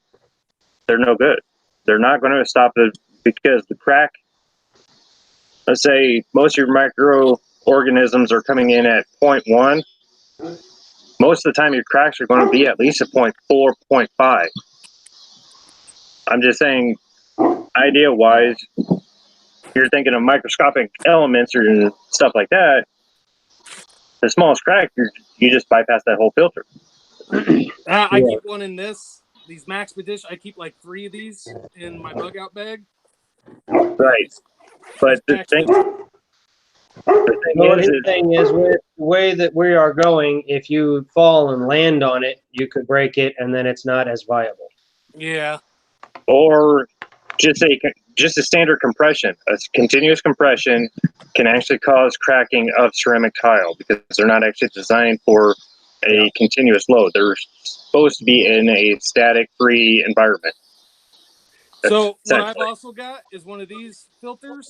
they're no good. They're not going to stop it because the crack let's say most of your microorganisms are coming in at 0.1, most of the time your cracks are going to be at least a 0.4, 0.5. I'm just saying, idea-wise, you're thinking of microscopic elements or stuff like that. The smallest crack, you just bypass that whole filter. I keep one in these Max Petition. I keep like 3 of these in my bug out bag. Right. But the thing is, with the way that we are going, if you fall and land on it, you could break it, and then it's not as viable. Yeah. Or just a standard compression. A continuous compression can actually cause cracking of ceramic tile because they're not actually designed for a continuous load. They're supposed to be in a static-free environment. So what I've also got is one of these filters.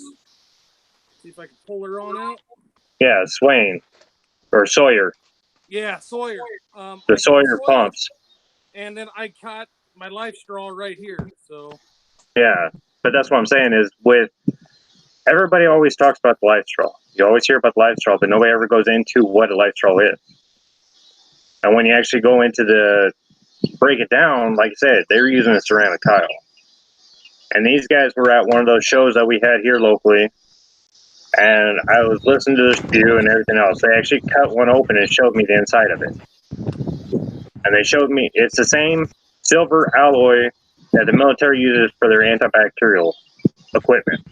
See if I can pull her on out. Yeah, Swain or Sawyer. Yeah, Sawyer. The Sawyer pumps. And then I caught my life straw right here. So. Yeah, but that's what I'm saying is with everybody always talks about the life straw. You always hear about the life straw, but nobody ever goes into what a life straw is. And when you actually go into break it down, like I said, they're using a ceramic tile. And these guys were at one of those shows that we had here locally, and I was listening to this review and everything else. They actually cut one open and showed me the inside of it. And they showed me it's the same silver alloy that the military uses for their antibacterial equipment.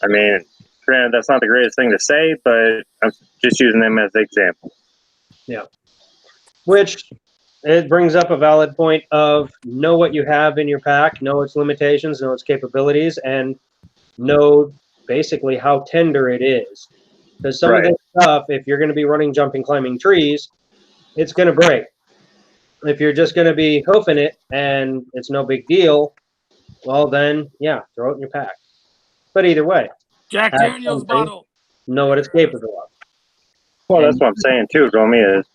I mean, granted, that's not the greatest thing to say, but I'm just using them as an example. Yeah. Which it brings up a valid point of know what you have in your pack, know its limitations, know its capabilities, and know basically how tender it is. Because some of this stuff, if you're going to be running, jumping, climbing trees, it's going to break. If you're just going to be hoofing it and it's no big deal, well then, yeah, throw it in your pack. But either way, Jack Daniels bottle. Know what it's capable of. Well, that's what I'm saying too, Romy, is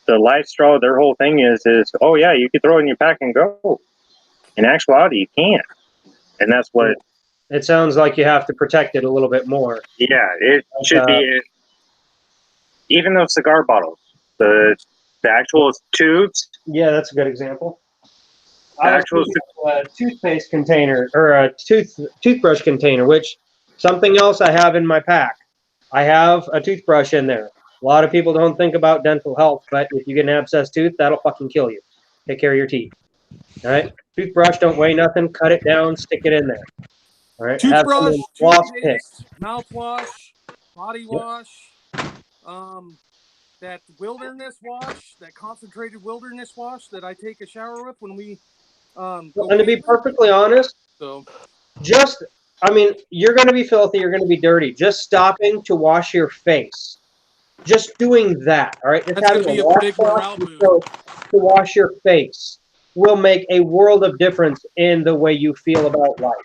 the life straw, their whole thing is, oh yeah, you can throw it in your pack and go. In actuality, you can't. And that's what... It sounds like you have to protect it a little bit more. Yeah, it should be... Even those cigar bottles, the actual tubes... Yeah, that's a good example. I was thinking of a toothpaste container, or a toothbrush container, which something else I have in my pack. I have a toothbrush in there. A lot of people don't think about dental health, but if you get an abscessed tooth, that'll fucking kill you. Take care of your teeth. All right? Toothbrush don't weigh nothing. Cut it down, stick it in there. All right? Toothbrush, toothpaste, mouthwash, body wash, that wilderness wash, that concentrated wilderness wash that I take a shower with when we and to be perfectly honest, you're going to be filthy, you're going to be dirty. Just stopping to wash your face. Just doing that, all right? Just that's going to be a big morale boost. To wash your face will make a world of difference in the way you feel about life.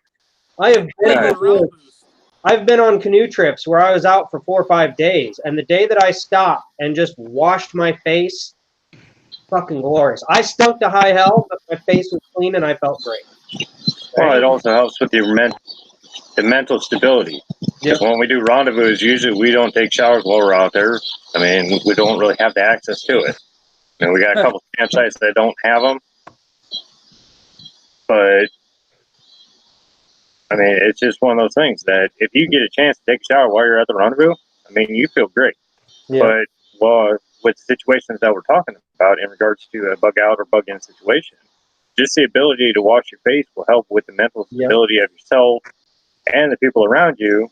I've been on canoe trips where I was out for 4 or 5 days, and the day that I stopped and just washed my face, fucking glorious. I stunk to high hell, but my face was clean and I felt great. Well, it also helps with the mental stability. Because when we do rendezvous, usually we don't take showers while we're out there. I mean, we don't really have the access to it. And we got a couple campsites that don't have them. But, I mean, it's just one of those things that if you get a chance to take a shower while you're at the rendezvous, I mean, you feel great. Yeah. But, with situations that we're talking about in regards to a bug out or bug in situation, just the ability to wash your face will help with the mental stability of yourself and the people around you.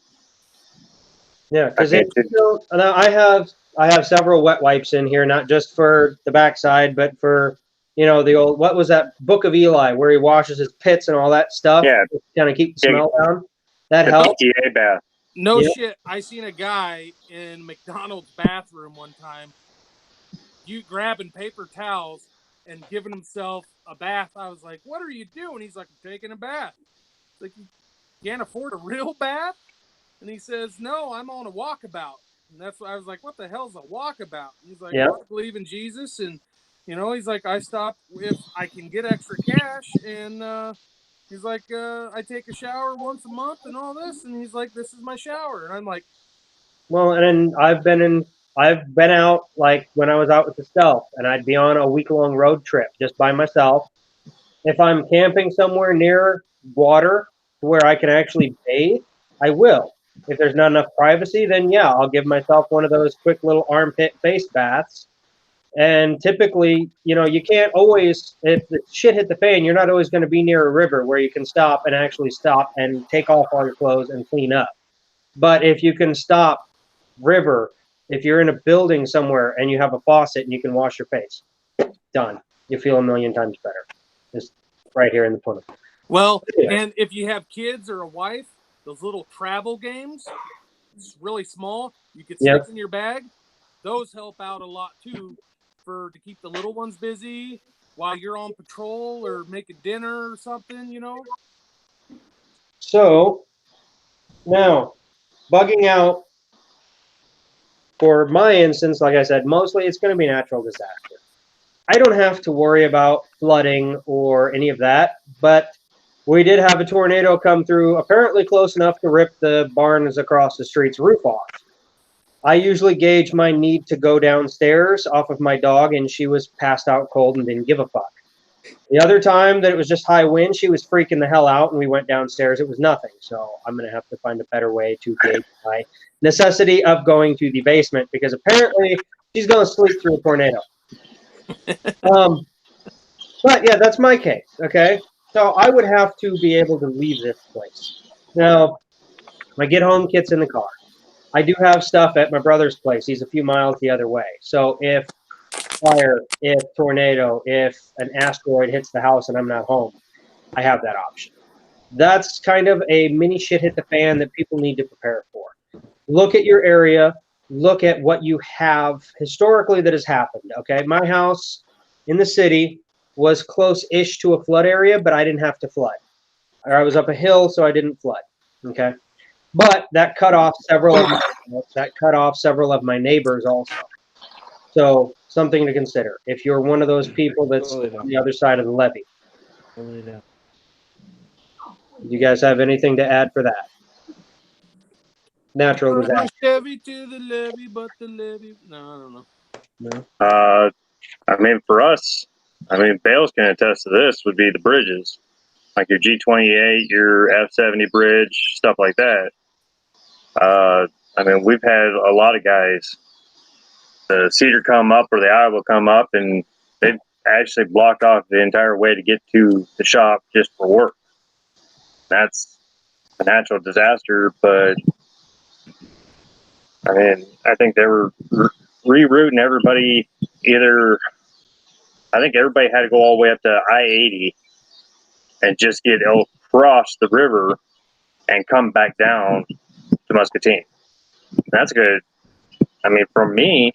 Yeah, because I have several wet wipes in here, not just for the backside, but for the old, what was that Book of Eli where he washes his pits and all that stuff. Yeah, to kind of keep the smell down. That helps. PTA bath. No shit. I seen a guy in McDonald's bathroom one time, grabbing paper towels and giving himself a bath. I was like, "What are you doing?" He's like, "I'm taking a bath." It's like, you can't afford a real bath? And he says, "No, I'm on a walkabout." And that's what I was like, "What the hell's a walkabout?" And he's like, "Well, I believe in Jesus." And, he's like, "I stop if I can get extra cash and, He's like, I take a shower once a month and all this, and he's like, this is my shower, and I'm like, Well, and I've been out like when I was out with the stealth, and I'd be on a week-long road trip just by myself. If I'm camping somewhere near water where I can actually bathe, I will. If there's not enough privacy, then yeah, I'll give myself one of those quick little armpit face baths. And typically, you can't always, if the shit hit the fan, you're not always going to be near a river where you can stop and actually stop and take off all your clothes and clean up. But if you can stop river, if you're in a building somewhere and you have a faucet and you can wash your face, done. You feel a million times better. Just right here in the puddle. well, and if you have kids or a wife, those little travel games, it's really small, you could stick in your bag. Those help out a lot too, to keep the little ones busy while you're on patrol or making dinner or something, So now, bugging out, for my instance, like I said, mostly it's going to be natural disaster. I don't have to worry about flooding or any of that, but we did have a tornado come through, apparently close enough to rip the barns across the street's roof off. I usually gauge my need to go downstairs off of my dog, and she was passed out cold and didn't give a fuck. The other time that it was just high wind, she was freaking the hell out, and we went downstairs. It was nothing. So I'm going to have to find a better way to gauge my necessity of going to the basement, because apparently she's going to sleep through a tornado. But yeah, that's my case. Okay. So I would have to be able to leave this place. Now, my get home kit's in the car. I do have stuff at my brother's place. He's a few miles the other way. So if fire, if tornado, if an asteroid hits the house and I'm not home, I have that option. That's kind of a mini shit hit the fan that people need to prepare for. Look at your area. Look at what you have historically that has happened. Okay. My house in the city was close-ish to a flood area, but I didn't have to flood. I was up a hill, so I didn't flood. Okay. But that cut off several of my neighbors also. So something to consider if you're one of those people that's on the other side of the levee. Do you guys have anything to add for that? Natural disaster. Chevy to the levee, but the levee. No, I don't know. No. I mean, for us, Bales can attest to this, would be the bridges, like your G28, your F70 bridge, stuff like that. We've had a lot of guys, the Cedar come up or the Iowa come up, and they've actually blocked off the entire way to get to the shop just for work. That's a natural disaster, but I think they were rerouting everybody. I think everybody had to go all the way up to I-80 and just get across the river and come back down to Muscatine. That's good. For me,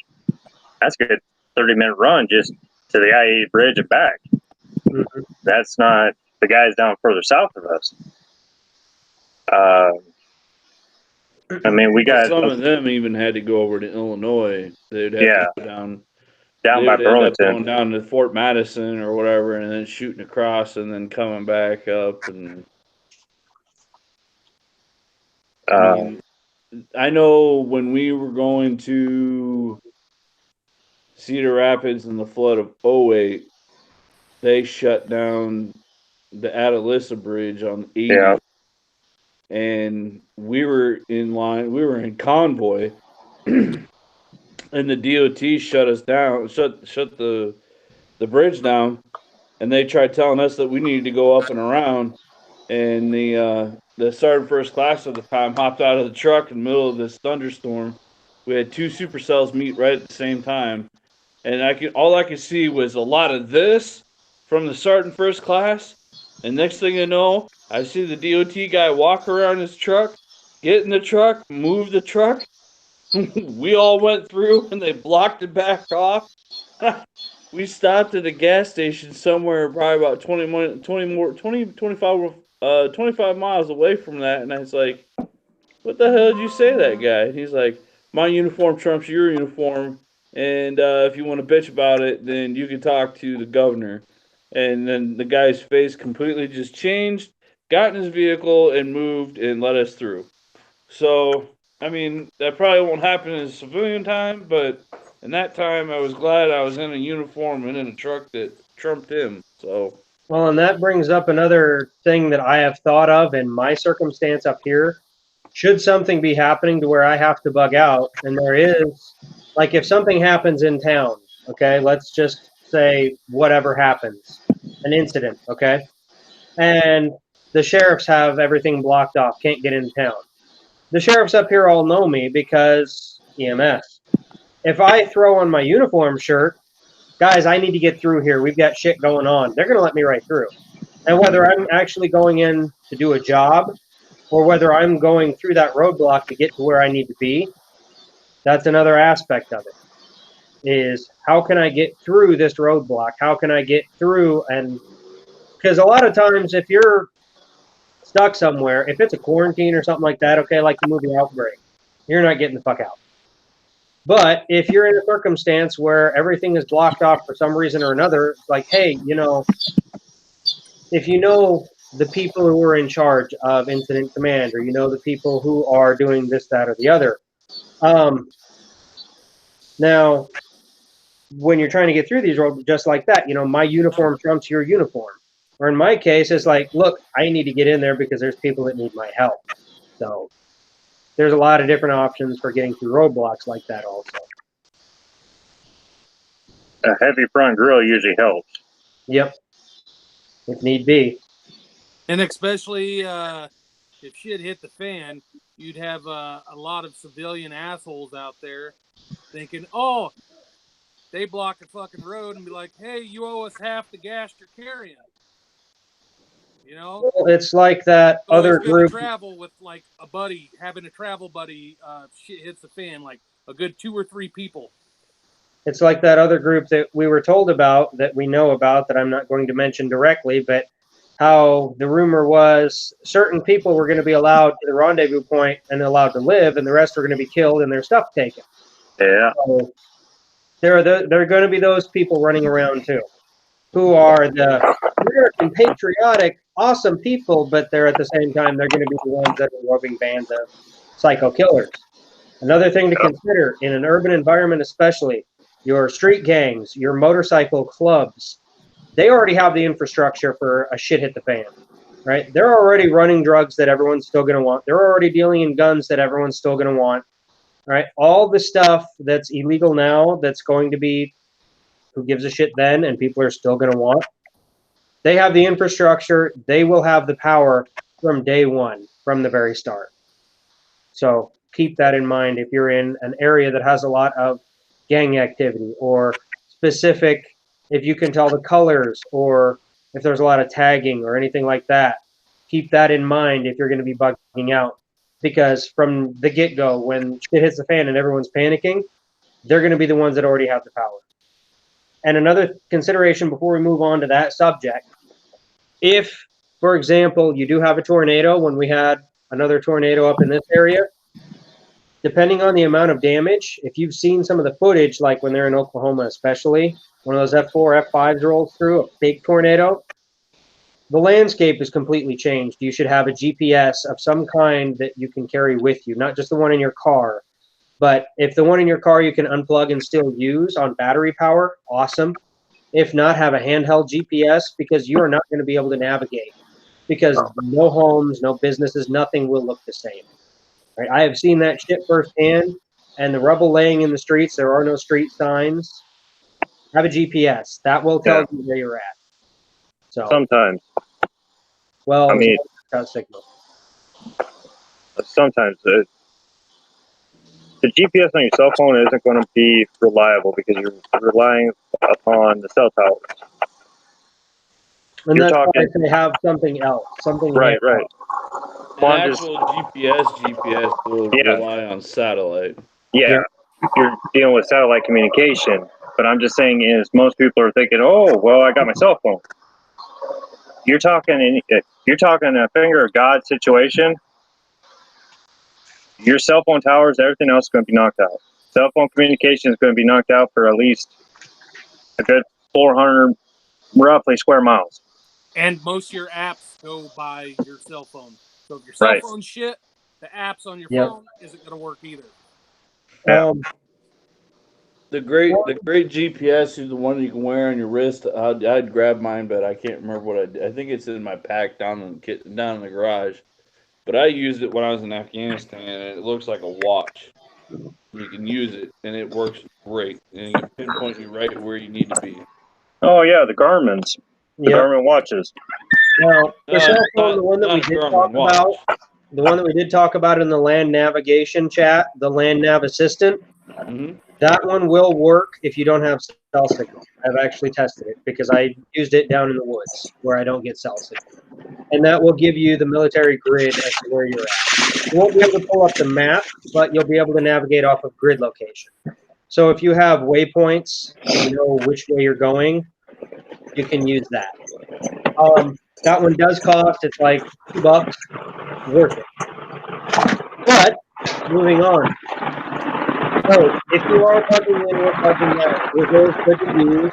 that's a good 30-minute run just to the I-80 bridge and back. Mm-hmm. That's not the guys down further south of us. We got some of them even had to go over to Illinois. They'd have to go down by Burlington, going down to Fort Madison or whatever, and then shooting across and then coming back up. And I know when we were going to Cedar Rapids in the flood of 2008, they shut down the Atalissa Bridge on 80. Yeah. And we were in line, we were in convoy, and the DOT shut us down, shut the bridge down, and they tried telling us that we needed to go up and around. And the sergeant first class at the time hopped out of the truck in the middle of this thunderstorm. We had two supercells meet right at the same time, and all I could see was a lot of this from the sergeant first class. And next thing you know, I see the DOT guy walk around his truck, get in the truck, move the truck. We all went through, and they blocked it back off. We stopped at a gas station somewhere probably about 25 miles away from that, and I was like, what the hell did you say to that guy? And he's like, my uniform trumps your uniform, and if you want to bitch about it, then you can talk to the governor. And then the guy's face completely just changed, got in his vehicle and moved and let us through. So, I mean, that probably won't happen in civilian time, but in that time, I was glad I was in a uniform and in a truck that trumped him. So, Well, and that brings up another thing that I have thought of in my circumstance up here. Should something be happening to where I have to bug out, and there is, like if something happens in town, okay, let's just say whatever happens, an incident, okay, and the sheriffs have everything blocked off, can't get in town. The sheriffs up here all know me because EMS. If I throw on my uniform shirt, guys, I need to get through here. We've got shit going on. They're going to let me right through. And whether I'm actually going in to do a job or whether I'm going through that roadblock to get to where I need to be, that's another aspect of it. Is how can I get through this roadblock? How can I get through? And because a lot of times, if you're stuck somewhere, if it's a quarantine or something like that, okay, like the movie Outbreak, you're not getting the fuck out. But if you're in a circumstance where everything is blocked off for some reason or another, like, hey, if you know the people who are in charge of incident command, or you know the people who are doing this, that, or the other. Now, when you're trying to get through these roads, just like that, my uniform trumps your uniform. Or in my case, it's like, look, I need to get in there because there's people that need my help. So there's a lot of different options for getting through roadblocks like that also. A heavy front grill usually helps. Yep. If need be. And especially if shit hit the fan, you'd have a lot of civilian assholes out there thinking, oh, they blocked a fucking road and be like, hey, you owe us half the gas you're carrying. Well, it's like that so other it's good group. To travel with like a buddy, having a travel buddy, shit hits the fan, like a good 2 or 3 people. It's like that other group that we were told about, that we know about, that I'm not going to mention directly, but how the rumor was certain people were going to be allowed to the rendezvous point and allowed to live, and the rest were going to be killed and their stuff taken. Yeah. So there are going to be those people running around too, who are the American patriotic, awesome people, but they're at the same time, they're going to be the ones that are roving bands of psycho killers. Another thing to consider in an urban environment, especially your street gangs, your motorcycle clubs, they already have the infrastructure for a shit hit the fan, right? They're already running drugs that everyone's still going to want. They're already dealing in guns that everyone's still going to want, right? All the stuff that's illegal now that's going to be, who gives a shit then, and people are still going to want. They have the infrastructure. They will have the power from day one, from the very start. So keep that in mind if you're in an area that has a lot of gang activity, or specific, if you can tell the colors, or if there's a lot of tagging or anything like that. Keep that in mind if you're going to be bugging out, because from the get-go, when shit hits the fan and everyone's panicking, they're going to be the ones that already have the power. And another consideration before we move on to that subject, if, for example, you do have a tornado, when we had another tornado up in this area, depending on the amount of damage, if you've seen some of the footage, like when they're in Oklahoma especially, one of those F4, F5s rolls through, a big tornado, the landscape is completely changed. You should have a GPS of some kind that you can carry with you, not just the one in your car. But if the one in your car you can unplug and still use on battery power, awesome. If not, have a handheld GPS, because you are not going to be able to navigate, because no homes, no businesses, nothing will look the same. Right? I have seen that shit firsthand, and the rubble laying in the streets, there are no street signs. Have a GPS. That will tell you where you're at. So sometimes. Well, I mean, signal. Sometimes the GPS on your cell phone isn't going to be reliable because you're relying upon the cell towers. And that's why they have something else. Right. An actual GPS will rely on satellite. Yeah, you're dealing with satellite communication. But I'm just saying is most people are thinking, oh, well, I got my cell phone. You're talking a finger of God situation. Your cell phone towers, everything else is going to be knocked out. Cell phone communication is going to be knocked out for at least a good 400 roughly square miles. And most of your apps go by your cell phone. So if your cell Right. phone shit, the apps on your Yep. phone isn't going to work either. Yeah. The great GPS is the one you can wear on your wrist. I'd grab mine, but I can't remember what I did. I think it's in my pack down in the garage. But I used it when I was in Afghanistan, and it looks like a watch. You can use it, and it works great, and it can pinpoint you right where you need to be. Oh yeah, the Garmin's, the Yep. Garmin watches. Now, the cell phone, the one that we Not a did Garmin talk watch. about, the one that we did talk about in the land navigation chat, the land nav assistant, Mhm. that one will work if you don't have cell signal. I've actually tested it because I used it down in the woods where I don't get cell signal. And that will give you the military grid as to where you're at. You won't be able to pull up the map, but you'll be able to navigate off of grid location. So if you have waypoints and you know which way you're going, you can use that. That one does cost, it's like $2, worth it. But moving on. So if you are bugging in or bugging out, it is good to use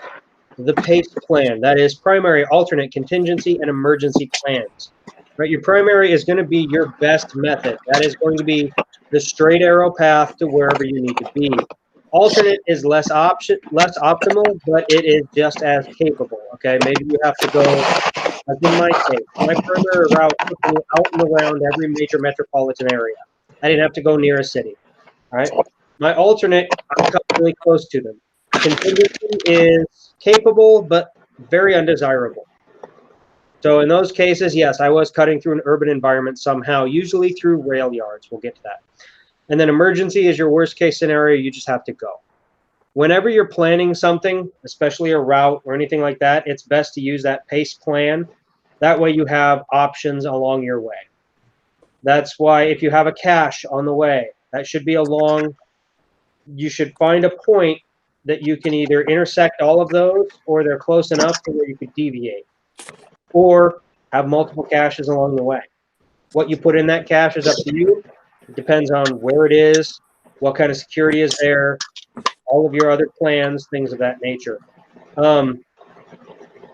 the PACE plan. That is primary, alternate, contingency, and emergency plans. Right? Your primary is going to be your best method. That is going to be the straight arrow path to wherever you need to be. Alternate is less optimal, but it is just as capable. Okay, maybe you have to go, like in my case, my primary route took me out and around every major metropolitan area. I didn't have to go near a city. All right. My alternate, I'm really close to them. Contingency is capable, but very undesirable. So in those cases, yes, I was cutting through an urban environment somehow, usually through rail yards. We'll get to that. And then emergency is your worst case scenario. You just have to go. Whenever you're planning something, especially a route or anything like that, it's best to use that PACE plan. That way you have options along your way. That's why if you have a cache on the way, that should be you should find a point that you can either intersect all of those or they're close enough to where you could deviate. Or have multiple caches along the way. What you put in that cache is up to you. It depends on where it is, what kind of security is there, all of your other plans, things of that nature.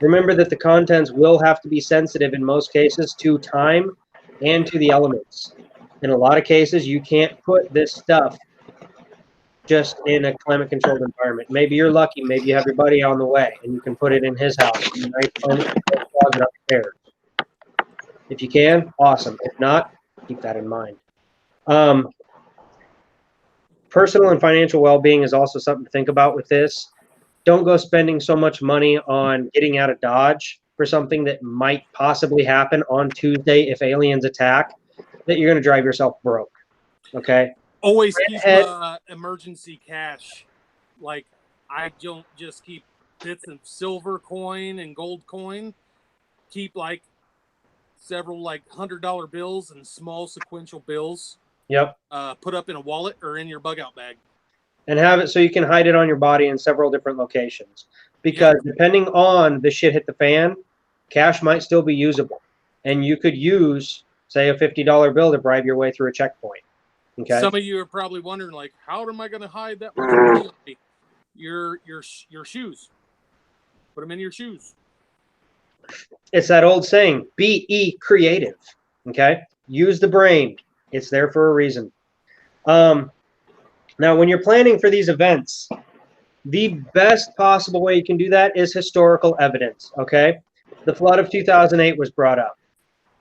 Remember that the contents will have to be sensitive in most cases to time and to the elements. In a lot of cases, you can't put this stuff just in a climate controlled environment. Maybe you're lucky, maybe you have your buddy on the way and you can put it in his house in a nice climate controlled closet upstairs. If you can, awesome. If not, keep that in mind. Personal and financial well-being is also something to think about with this. Don't go spending so much money on getting out of Dodge for something that might possibly happen on Tuesday if aliens attack, that you're going to drive yourself broke. Okay? Always keep emergency cash. Like, I don't just keep bits of silver coin and gold coin. Keep like several like $100 bills and small sequential bills. Yep. Put up in a wallet or in your bug out bag. And have it so you can hide it on your body in several different locations. Because depending on the shit hit the fan, cash might still be usable. And you could use, say, a $50 bill to bribe your way through a checkpoint. Okay. Some of you are probably wondering, like, how am I going to hide that much money? Your shoes. Put them in your shoes. It's that old saying, be creative. Okay. Use the brain. It's there for a reason. Now, when you're planning for these events, the best possible way you can do that is historical evidence. Okay. The flood of 2008 was brought up.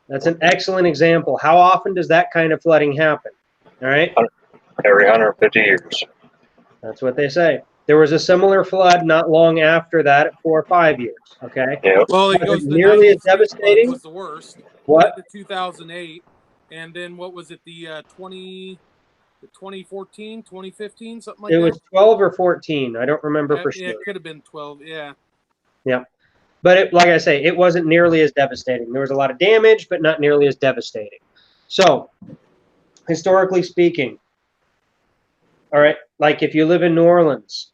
That's an excellent example. How often does that kind of flooding happen? All right. Every 150 years. That's what they say. There was a similar flood not long after that at 4 or 5 years. Okay. Yep. Well, it goes nearly as 93 devastating. Was the worst. What? The 2008, and then what was it? The 2014, 2015, something like that. It was 12 or 14. I don't remember for sure. It could have been 12. Yeah. Yeah. But like I say, it wasn't nearly as devastating. There was a lot of damage, but not nearly as devastating. So, historically speaking, all right, like if you live in New Orleans,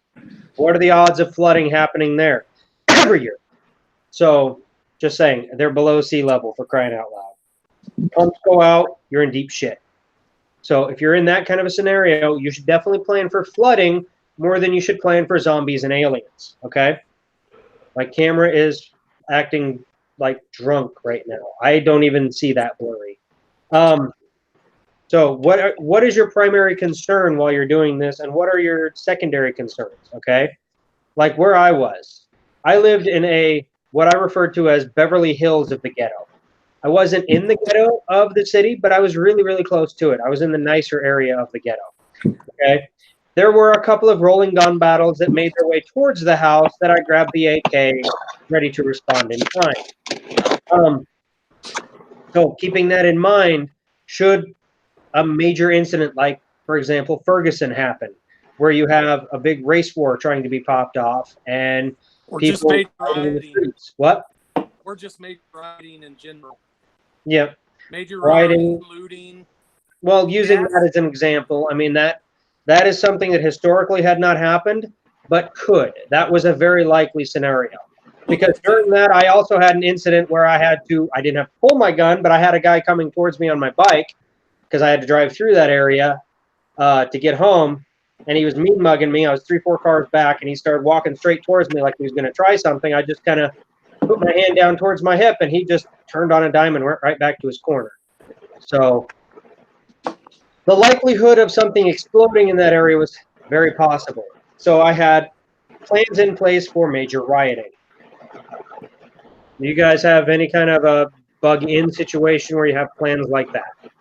what are the odds of flooding happening there? Every year. So, just saying, they're below sea level, for crying out loud. Pumps go out, you're in deep shit. So, if you're in that kind of a scenario, you should definitely plan for flooding more than you should plan for zombies and aliens, okay? My camera is acting like drunk right now. I don't even see that blurry. So what is your primary concern while you're doing this, and what are your secondary concerns? Okay, like where I lived in what I referred to as Beverly Hills of the ghetto. I wasn't in the ghetto of the city, but I was really, really close to it. I was in the nicer area of the ghetto. Okay, there were a couple of rolling gun battles that made their way towards the house that I grabbed the AK, ready to respond in time. So keeping that in mind, should a major incident like, for example, Ferguson happen, where you have a big race war trying to be popped off and or just people major fighting in the rioting, streets. What? or just major rioting in general. Yeah, Major rioting. rioting, looting. Well, using Gas. that as an example, I mean that is something that historically had not happened, but could. That was a very likely scenario. Because during that, I also had an incident where I didn't have to pull my gun, but I had a guy coming towards me on my bike because I had to drive through that area to get home, and he was mean mugging me. I was 3-4 cars back, and he started walking straight towards me like he was going to try something. I just kind of put my hand down towards my hip, and he just turned on a dime and went right back to his corner. So the likelihood of something exploding in that area was very possible. So I had plans in place for major rioting. Do you guys have any kind of a bug-in situation where you have plans like that?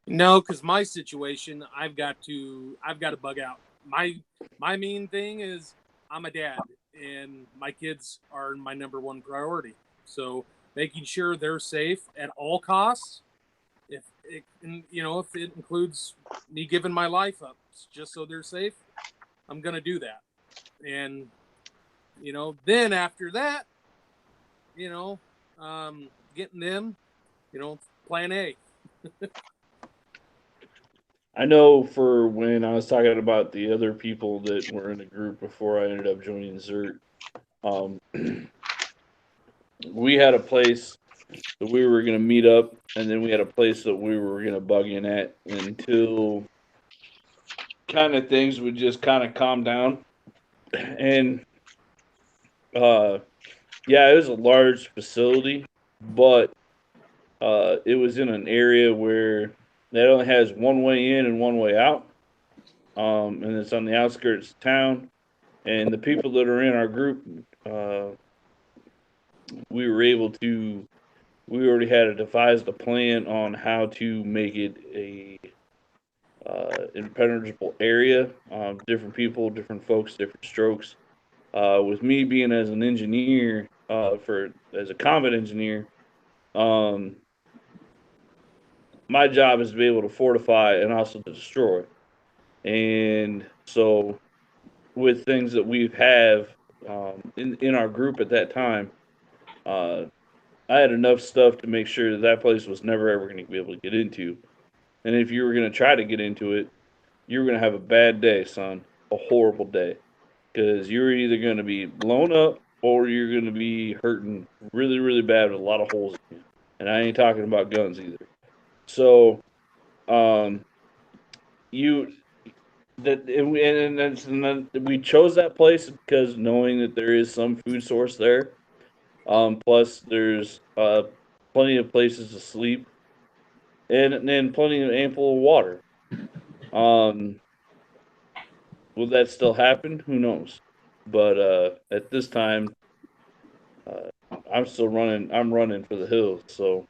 No, because my situation, I've got to bug out. My main thing is I'm a dad, and my kids are my number one priority. So making sure they're safe at all costs. If it includes me giving my life up just so they're safe, I'm gonna do that. And then after that, getting them, plan A. I know for when I was talking about the other people that were in the group before I ended up joining Zert, um, we had a place that we were going to meet up, and then we had a place that we were going to bug in at until kind of things would just kind of calm down. And yeah, it was a large facility, but it was in an area where that only has one way in and one way out. And it's on the outskirts of town. And the people that are in our group, we were able to. We already had devised a plan on how to make it a impenetrable area. Different people, different folks, different strokes. With me being as an engineer, as a combat engineer, um, my job is to be able to fortify and also to destroy. And so, with things that we have in our group at that time, uh, I had enough stuff to make sure that that place was never ever going to be able to get into. And if you were going to try to get into it, you were going to have a bad day, son, a horrible day, because you're either going to be blown up or you're going to be hurting really, really bad with a lot of holes in you. And I ain't talking about guns either. So, um, you and then we chose that place because knowing that there is some food source there. Plus, there's plenty of places to sleep, and then plenty of ample water. Um, will that still happen? Who knows? But at this time, uh, I'm still running. I'm running for the hills. So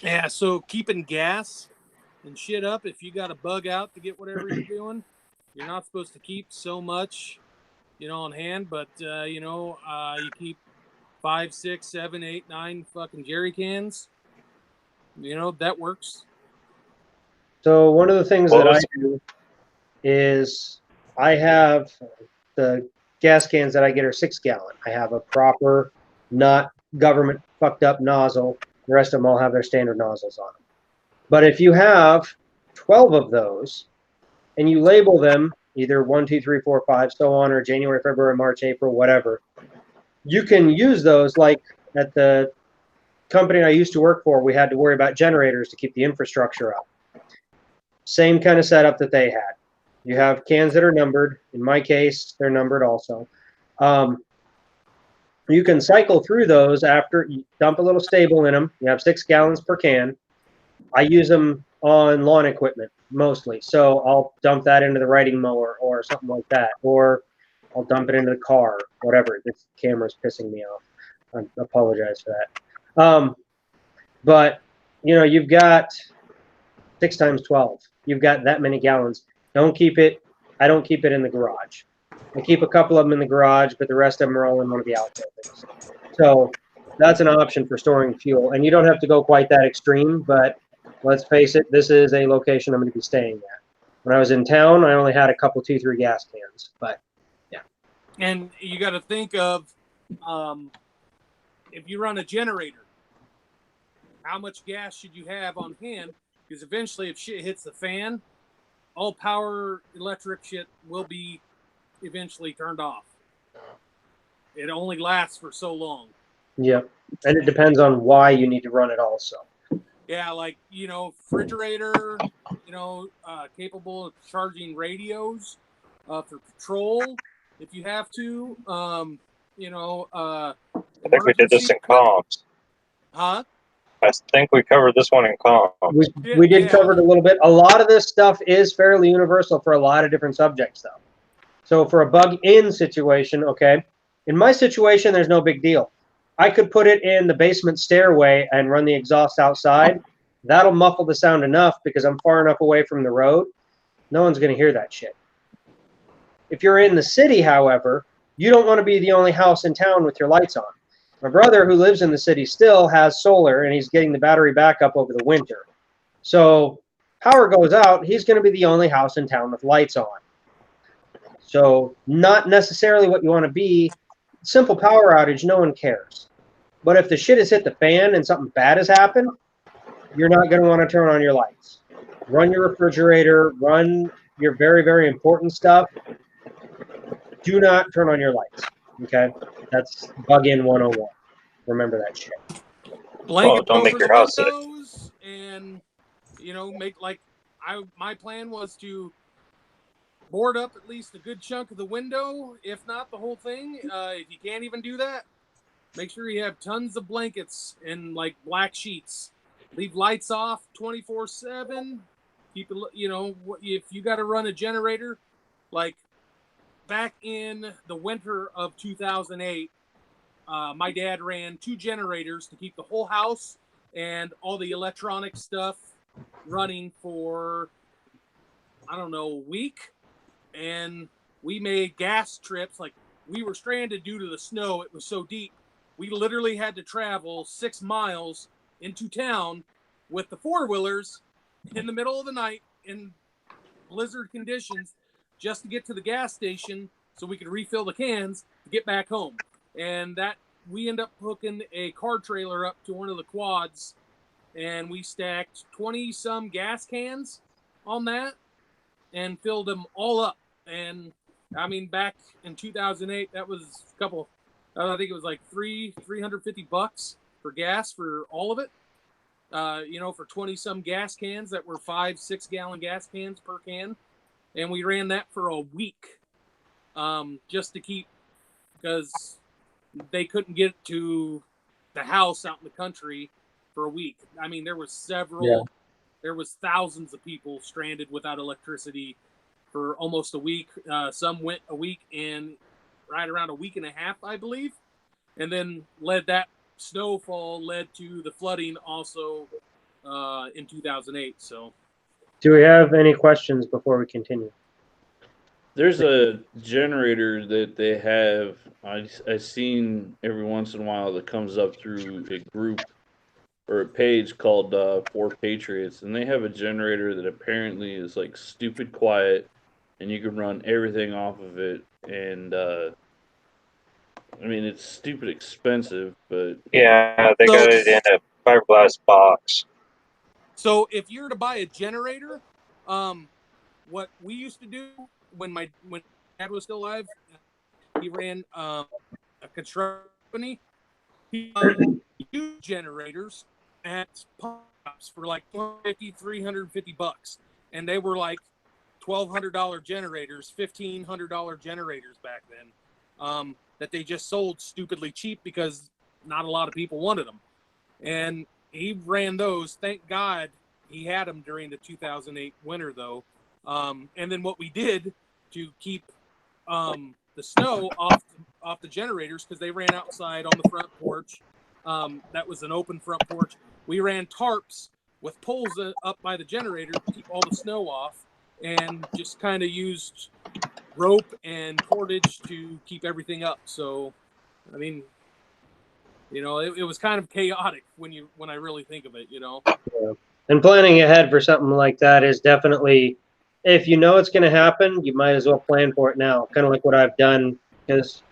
Yeah, so keeping gas and shit up, if you got to bug out to get whatever you're doing, you're not supposed to keep so much, on hand, but, you keep 5, 6, 7, 8, 9 fucking jerry cans. That works. So one of the things that I do is I have the gas cans that I get are 6-gallon. I have a proper, not government fucked up nozzle. The rest of them all have their standard nozzles on them. But if you have 12 of those and you label them either 1, 2, 3, 4, 5, so on, or January, February, March, April, whatever, you can use those. Like at the company I used to work for, we had to worry about generators to keep the infrastructure up. Same kind of setup that they had. You have cans that are numbered. In my case, they're numbered also. You can cycle through those after you dump a little stable in them. You have 6 gallons per can. I use them on lawn equipment mostly. So I'll dump that into the riding mower or something like that. Or I'll dump it into the car, whatever. This camera's pissing me off. I apologize for that. But, you know, you've got 6 times 12. You've got that many gallons. I don't keep it in the garage. I keep a couple of them in the garage, but the rest of them are all in one of the outbuildings. So that's an option for storing fuel. And you don't have to go quite that extreme, but let's face it, this is a location I'm going to be staying at. When I was in town, I only had a couple, 2-3 gas cans, but yeah. And you got to think of if you run a generator, how much gas should you have on hand? Because eventually, if shit hits the fan, all power electric shit will be eventually turned off. It only lasts for so long. Yeah, and it depends on why you need to run it also. Yeah, like, you know, refrigerator, you know, capable of charging radios for patrol if you have to. You know, I think we did this in comms. Huh? I think we covered this one in comms. We did cover it a little bit. A lot of this stuff is fairly universal for a lot of different subjects, though. So for a bug-in situation, okay, in my situation, there's no big deal. I could put it in the basement stairway and run the exhaust outside. That'll muffle the sound enough because I'm far enough away from the road. No one's going to hear that shit. If you're in the city, however, you don't want to be the only house in town with your lights on. My brother, who lives in the city still, has solar, and he's getting the battery backup over the winter. So power goes out, he's going to be the only house in town with lights on. So not necessarily what you want to be. Simple power outage, no one cares. But if the shit has hit the fan and something bad has happened, you're not going to want to turn on your lights. Run your refrigerator, run your very, very important stuff. Do not turn on your lights, okay? That's bug-in 101. Remember that shit. Blanket don't make over your the house sick. windows and, you know, make like my plan was to board up at least a good chunk of the window, if not the whole thing. If you can't even do that, make sure you have tons of blankets and like black sheets. Leave lights off 24/7. Keep it, you know, if you got to run a generator, like back in the winter of 2008, my dad ran 2 generators to keep the whole house and all the electronic stuff running for, I don't know, a week. And we made gas trips. Like, we were stranded due to the snow. It was so deep. We literally had to travel 6 miles into town with the 4-wheelers in the middle of the night in blizzard conditions just to get to the gas station so we could refill the cans to get back home. And that we end up hooking a car trailer up to one of the quads, and we stacked 20-some gas cans on that and filled them all up. And I mean, back in 2008, that was a couple, I think it was like $350 for gas for all of it. You know, for 20-some gas cans that were 5-6 gallon gas cans per can. And we ran that for a week just to keep, because they couldn't get to the house out in the country for a week. I mean, there was there was thousands of people stranded without electricity for almost a week. Some went a week and right around a week and a half, I believe. And then that snowfall led to the flooding also in 2008. So, do we have any questions before we continue? There's a generator that they have. I've seen every once in a while that comes up through a group or a page called For Patriots, and they have a generator that apparently is like stupid quiet, and you can run everything off of it. And I mean, it's stupid expensive, but Yeah, they got it in a fiberglass box. So if you're to buy a generator, what we used to do when Dad was still alive, he ran a construction company. He used generators at pops for like $250, $350, and they were like $1,200 generators, $1,500 generators back then, that they just sold stupidly cheap because not a lot of people wanted them. And he ran those. Thank God he had them during the 2008 winter, though. And then what we did to keep the snow off the generators, because they ran outside on the front porch. That was an open front porch. We ran tarps with poles up by the generator to keep all the snow off, and just kind of used rope and cordage to keep everything up. So, I mean, you know, it was kind of chaotic when I really think of it, you know. Yeah. And planning ahead for something like that is definitely, if you know it's going to happen, you might as well plan for it now. Kind of like what I've done, because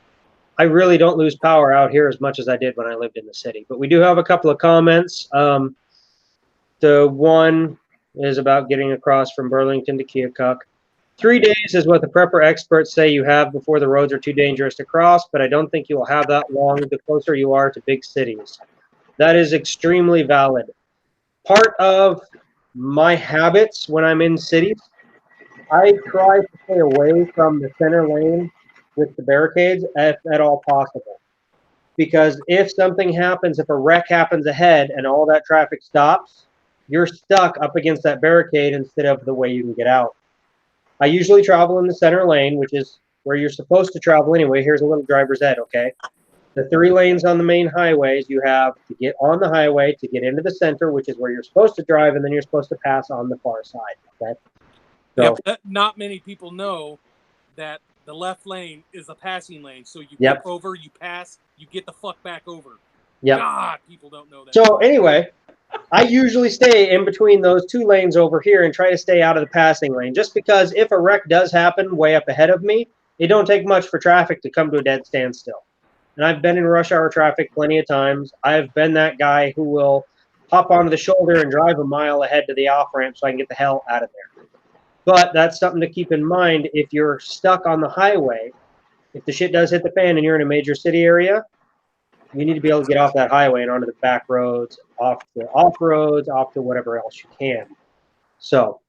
I really don't lose power out here as much as I did when I lived in the city. But we do have a couple of comments. The one is about getting across from Burlington to Keokuk. 3 days is what the prepper experts say you have before the roads are too dangerous to cross, but I don't think you will have that long the closer you are to big cities. That is extremely valid. Part of my habits when I'm in cities, I try to stay away from the center lane with the barricades if at all possible. Because if something happens, if a wreck happens ahead and all that traffic stops, you're stuck up against that barricade instead of the way you can get out. I usually travel in the center lane, which is where you're supposed to travel anyway. Here's a little driver's ed, okay? The 3 lanes on the main highways you have to get on the highway, to get into the center, which is where you're supposed to drive, and then you're supposed to pass on the far side, okay? So, Yep, not many people know that the left lane is a passing lane. So you Yep. get over, you pass, you get the fuck back over. yep. God, people don't know that. So anyway, I usually stay in between those 2 lanes over here and try to stay out of the passing lane, just because if a wreck does happen way up ahead of me, it don't take much for traffic to come to a dead standstill. And I've been in rush hour traffic plenty of times. I've been that guy who will hop onto the shoulder and drive a mile ahead to the off-ramp so I can get the hell out of there. But that's something to keep in mind if you're stuck on the highway. If the shit does hit the fan and you're in a major city area, you need to be able to get off that highway and onto the back roads, off the off roads, off to whatever else you can. So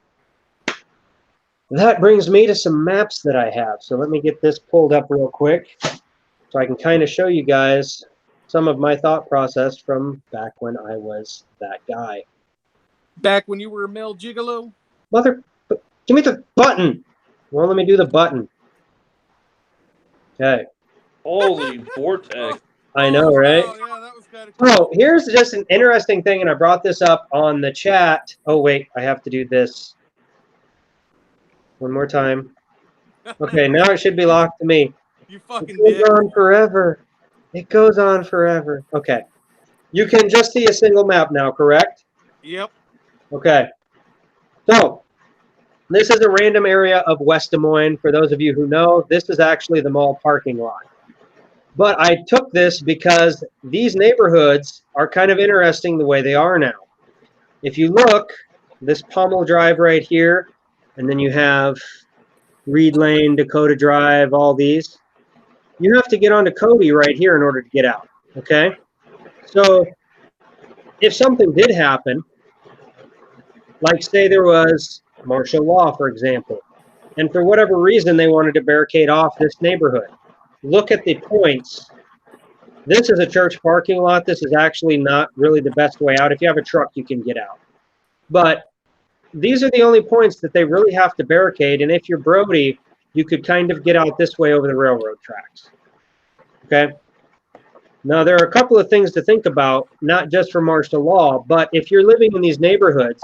that brings me to some maps that I have. So let me get this pulled up real quick so I can kind of show you guys some of my thought process from back when I was that guy. Back when you were a male gigolo? Mother, give me the button. Well, let me do the button. Okay. Holy vortex. I know, right? Wow, yeah, that was kind of cool. Oh, here's just an interesting thing, and I brought this up on the chat. Oh, wait, I have to do this one more time. Okay, now it should be locked to me. You fucking It dick. goes on forever. It goes on forever. Okay. You can just see a single map now, correct? Yep. Okay. So, this is a random area of West Des Moines. For those of you who know, this is actually the mall parking lot. But I took this because these neighborhoods are kind of interesting the way they are now. If you look, this Pommel Drive right here, and then you have Reed Lane, Dakota Drive, all these. You have to get onto Cody right here in order to get out, okay? So if something did happen, like say there was martial law, for example, and for whatever reason they wanted to barricade off this neighborhood, look at the points. This is a church parking lot. This is actually not really the best way out. If you have a truck, you can get out. But these are the only points that they really have to barricade. And if you're Brody, you could kind of get out this way over the railroad tracks. Okay? Now, there are a couple of things to think about, not just for martial law, but if you're living in these neighborhoods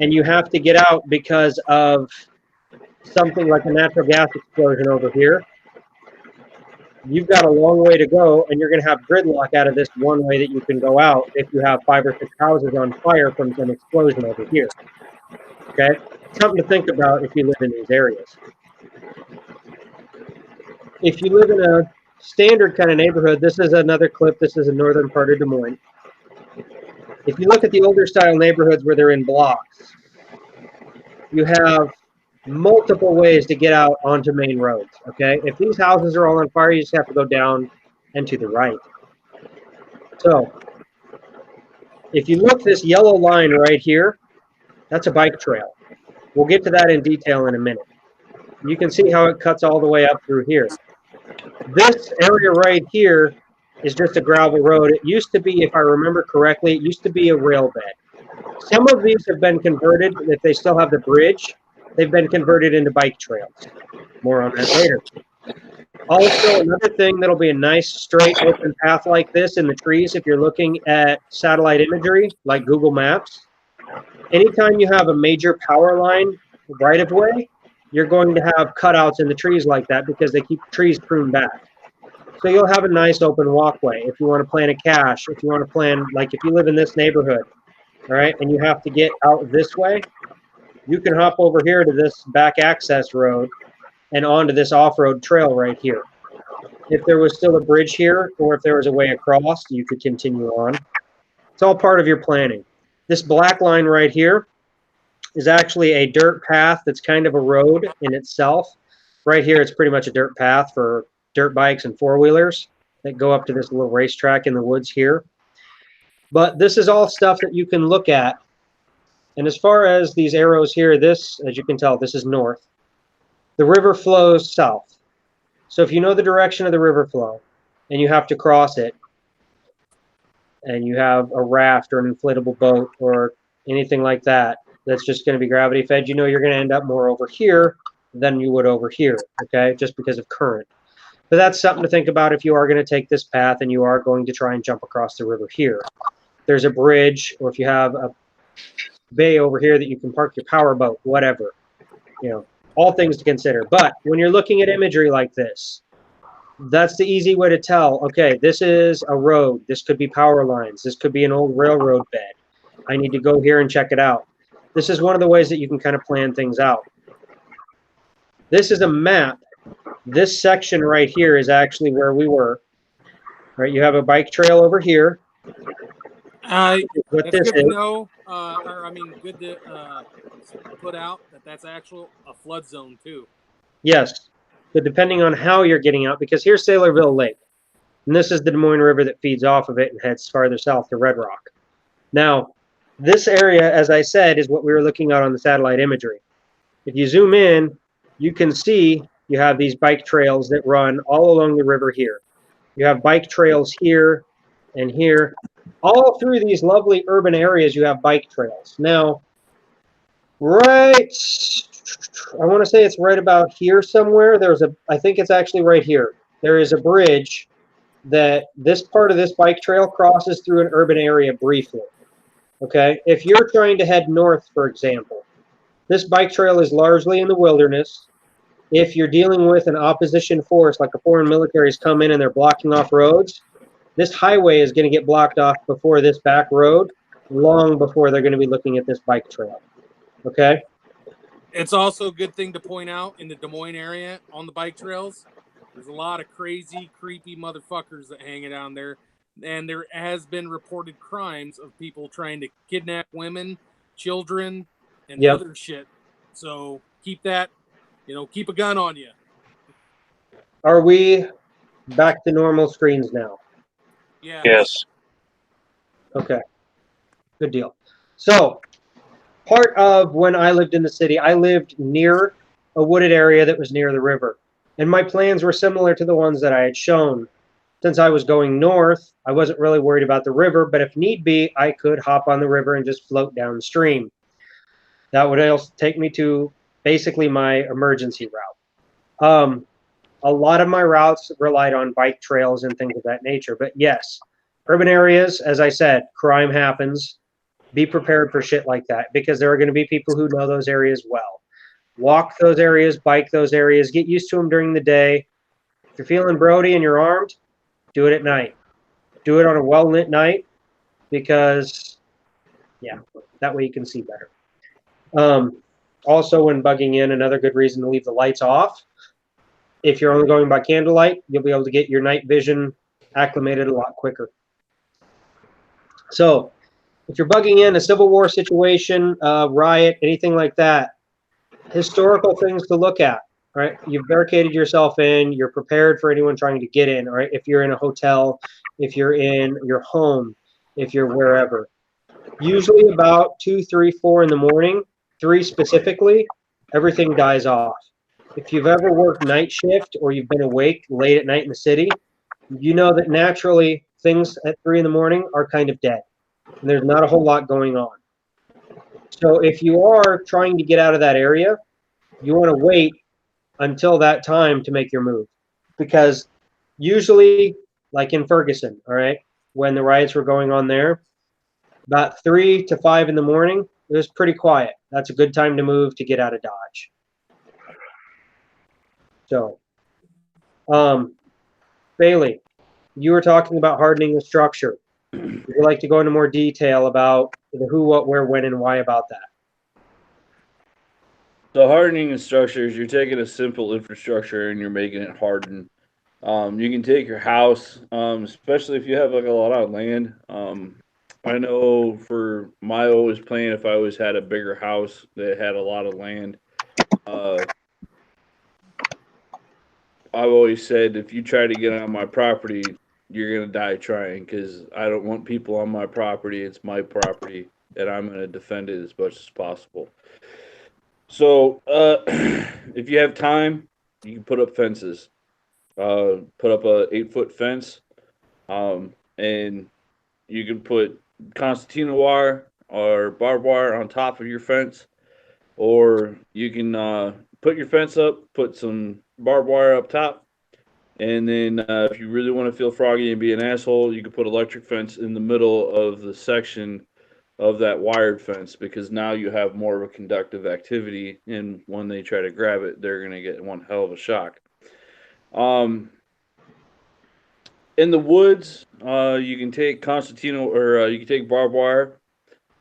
and you have to get out because of something like a natural gas explosion over here, you've got a long way to go, and you're going to have gridlock out of this one way that you can go out if you have 5 or 6 houses on fire from some explosion over here. Okay? Something to think about if you live in these areas. If you live in a standard kind of neighborhood, this is another clip. This is a northern part of Des Moines. If you look at the older style neighborhoods where they're in blocks, you have multiple ways to get out onto main roads, okay? If these houses are all on fire, you just have to go down and to the right. So, if you look, this yellow line right here, that's a bike trail. We'll get to that in detail in a minute. You can see how it cuts all the way up through here. This area right here is just a gravel road. It used to be, if I remember correctly, it used to be a rail bed. Some of these have been converted. If they still have the bridge, they've been converted into bike trails. More on that later. Also, another thing that'll be a nice straight open path like this in the trees, if you're looking at satellite imagery like Google Maps, anytime you have a major power line right of way, you're going to have cutouts in the trees like that because they keep trees pruned back. So you'll have a nice open walkway. If you want to plan a cache, if you want to plan, like if you live in this neighborhood, all right, and you have to get out this way, you can hop over here to this back access road and onto this off-road trail right here. If there was still a bridge here, or if there was a way across, you could continue on. It's all part of your planning. This black line right here is actually a dirt path that's kind of a road in itself. Right here, it's pretty much a dirt path for dirt bikes and four-wheelers that go up to this little racetrack in the woods here. But this is all stuff that you can look at. And as far as these arrows here, this, as you can tell, this is north. The river flows south. So if you know the direction of the river flow and you have to cross it, and you have a raft or an inflatable boat or anything like that, that's just going to be gravity fed, you know you're going to end up more over here than you would over here, okay, just because of current. But that's something to think about if you are going to take this path and you are going to try and jump across the river here. There's a bridge, or if you have a bay over here that you can park your power boat, whatever, you know, all things to consider. But when you're looking at imagery like this, that's the easy way to tell, okay, this is a road. This could be power lines. This could be an old railroad bed. I need to go here and check it out. This is one of the ways that you can kind of plan things out. This is a map. This section right here is actually where we were. Right, you have a bike trail over here. It's What this good to is. know, or I mean, good to put out that that's actual a flood zone too. Yes, but depending on how you're getting out, because here's Sailorville Lake, and this is the Des Moines River that feeds off of it and heads farther south to Red Rock. Now, this area, as I said, is what we were looking at on the satellite imagery. If you zoom in, you can see you have these bike trails that run all along the river here. You have bike trails here and here. All through these lovely urban areas, you have bike trails. Now, right, I want to say it's right about here somewhere. I think it's actually right here. There is a bridge that this part of this bike trail crosses through an urban area briefly. Okay, if you're trying to head north, for example, this bike trail is largely in the wilderness. If you're dealing with an opposition force, like a foreign military's come in and they're blocking off roads, this highway is going to get blocked off before this back road, long before they're going to be looking at this bike trail. Okay? It's also a good thing to point out in the Des Moines area on the bike trails, there's a lot of crazy, creepy motherfuckers that hang down there. And there has been reported crimes of people trying to kidnap women, children, and other shit. So keep that, keep a gun on you. Are we back to normal screens now? Yeah. Yes. Okay. Good deal. So, part of when I lived in the city, I lived near a wooded area that was near the river. And my plans were similar to the ones that I had shown. Since I was going north, I wasn't really worried about the river, but if need be, I could hop on the river and just float downstream. That would also take me to basically my emergency route. A lot of my routes relied on bike trails and things of that nature. But yes, urban areas, as I said, crime happens. Be prepared for shit like that because there are going to be people who know those areas well. Walk those areas, bike those areas, get used to them during the day. If you're feeling Brody and you're armed, do it at night. Do it on a well-lit night because, yeah, that way you can see better. Also, when bugging in, another good reason to leave the lights off. If you're only going by candlelight, you'll be able to get your night vision acclimated a lot quicker. So, if you're bugging in a Civil War situation, riot, anything like that, historical things to look at, right? You've barricaded yourself in, you're prepared for anyone trying to get in, right? If you're in a hotel, if you're in your home, if you're wherever. Usually about 2, 3, 4 in the morning, 3 specifically, everything dies off. If you've ever worked night shift or you've been awake late at night in the city, you know that naturally things at 3 in the morning are kind of dead. And there's not a whole lot going on. So if you are trying to get out of that area, you want to wait until that time to make your move. Because usually, like in Ferguson, all right, when the riots were going on there, about 3 to 5 in the morning, it was pretty quiet. That's a good time to move to get out of Dodge. So, Bailey, you were talking about hardening the structure. Would you like to go into more detail about the who, what, where, when, and why about that? So hardening the structures, you're taking a simple infrastructure and you're making it hardened. You can take your house, especially if you have like a lot of land. I know for my always plan, if I always had a bigger house that had a lot of land, uh, I've always said if you try to get on my property, you're gonna die trying because I don't want people on my property. It's my property, and I'm gonna defend it as much as possible. So, if you have time, you can put up fences. Put up a 8-foot fence, and you can put concertina wire or barbed wire on top of your fence, or you can put your fence up, put some barbed wire up top, and then if you really want to feel froggy and be an asshole, you can put electric fence in the middle of the section of that wired fence because now you have more of a conductive activity, and when they try to grab it, they're gonna get one hell of a shock. In the woods, you can take concertina or you can take barbed wire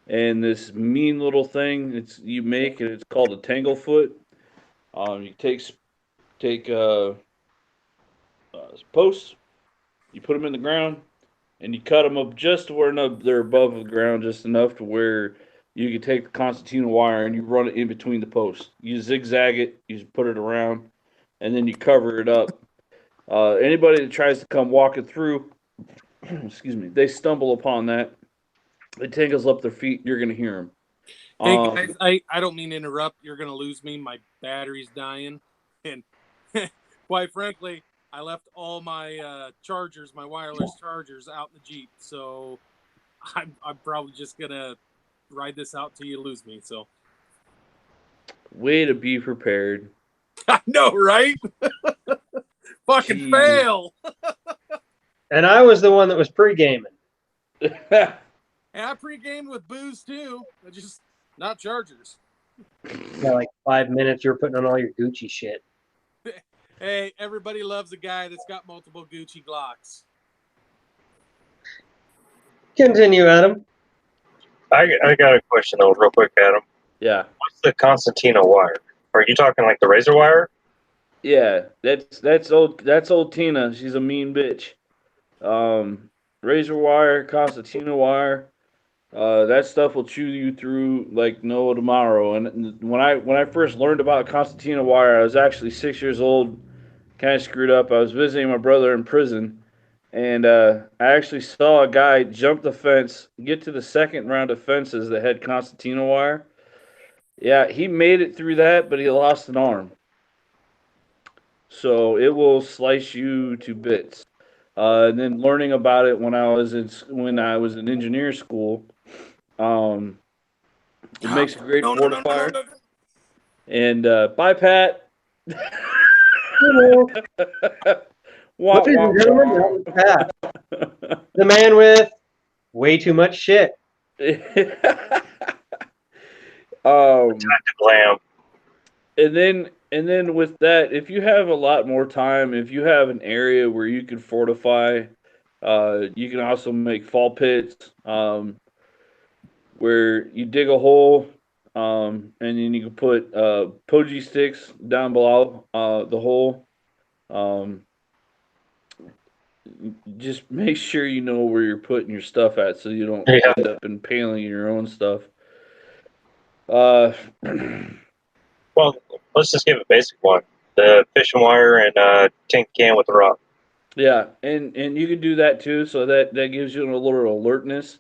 and this mean little thing you make, and it's called a tanglefoot. You take posts, you put them in the ground, and you cut them up just to where they're above the ground, just enough to where you can take the concertina wire and you run it in between the posts. You zigzag it, you put it around, and then you cover it up. Anybody that tries to come walking through, excuse me, they stumble upon that. It tangles up their feet. You're gonna hear them. Hey guys, I don't mean to interrupt. You're gonna lose me. My battery's dying, and quite frankly, I left all my chargers, my wireless chargers, out in the Jeep. So I'm probably just gonna ride this out till you lose me. So Way to be prepared. I know, right? Fucking Jeez. fail. And I was the one that was pre-gaming. And I pre-gamed with booze too. I just not chargers. Yeah, like 5 minutes you were putting on all your Gucci shit. Hey, everybody loves a guy that's got multiple Gucci Glocks. Continue, Adam. I got a question though, real quick, Adam. Yeah. What's the concertina wire? Are you talking like the razor wire? Yeah, that's old Tina. She's a mean bitch. Razor wire, concertina wire, that stuff will chew you through like no tomorrow. And when I first learned about concertina wire, I was actually 6 years old, kind of screwed up. I was visiting my brother in prison, and I actually saw a guy jump the fence, get to the second round of fences that had concertina wire. Yeah, he made it through that, but he lost an arm. So it will slice you to bits. And then learning about it when I was in engineer school, it makes a great fortifier. No. And bye, Pat. Ladies and gentlemen, that was Pat. The man with way too much shit. Glam. And then with that, if you have a lot more time, if you have an area where you can fortify, you can also make fall pits, where you dig a hole, and then you can put poji sticks down below the hole. Just make sure you know where you're putting your stuff at, so you don't end up impaling your own stuff. Well, let's just give a basic one: the fishing wire and tin can with the rock. Yeah, and you can do that too, so that gives you a little alertness.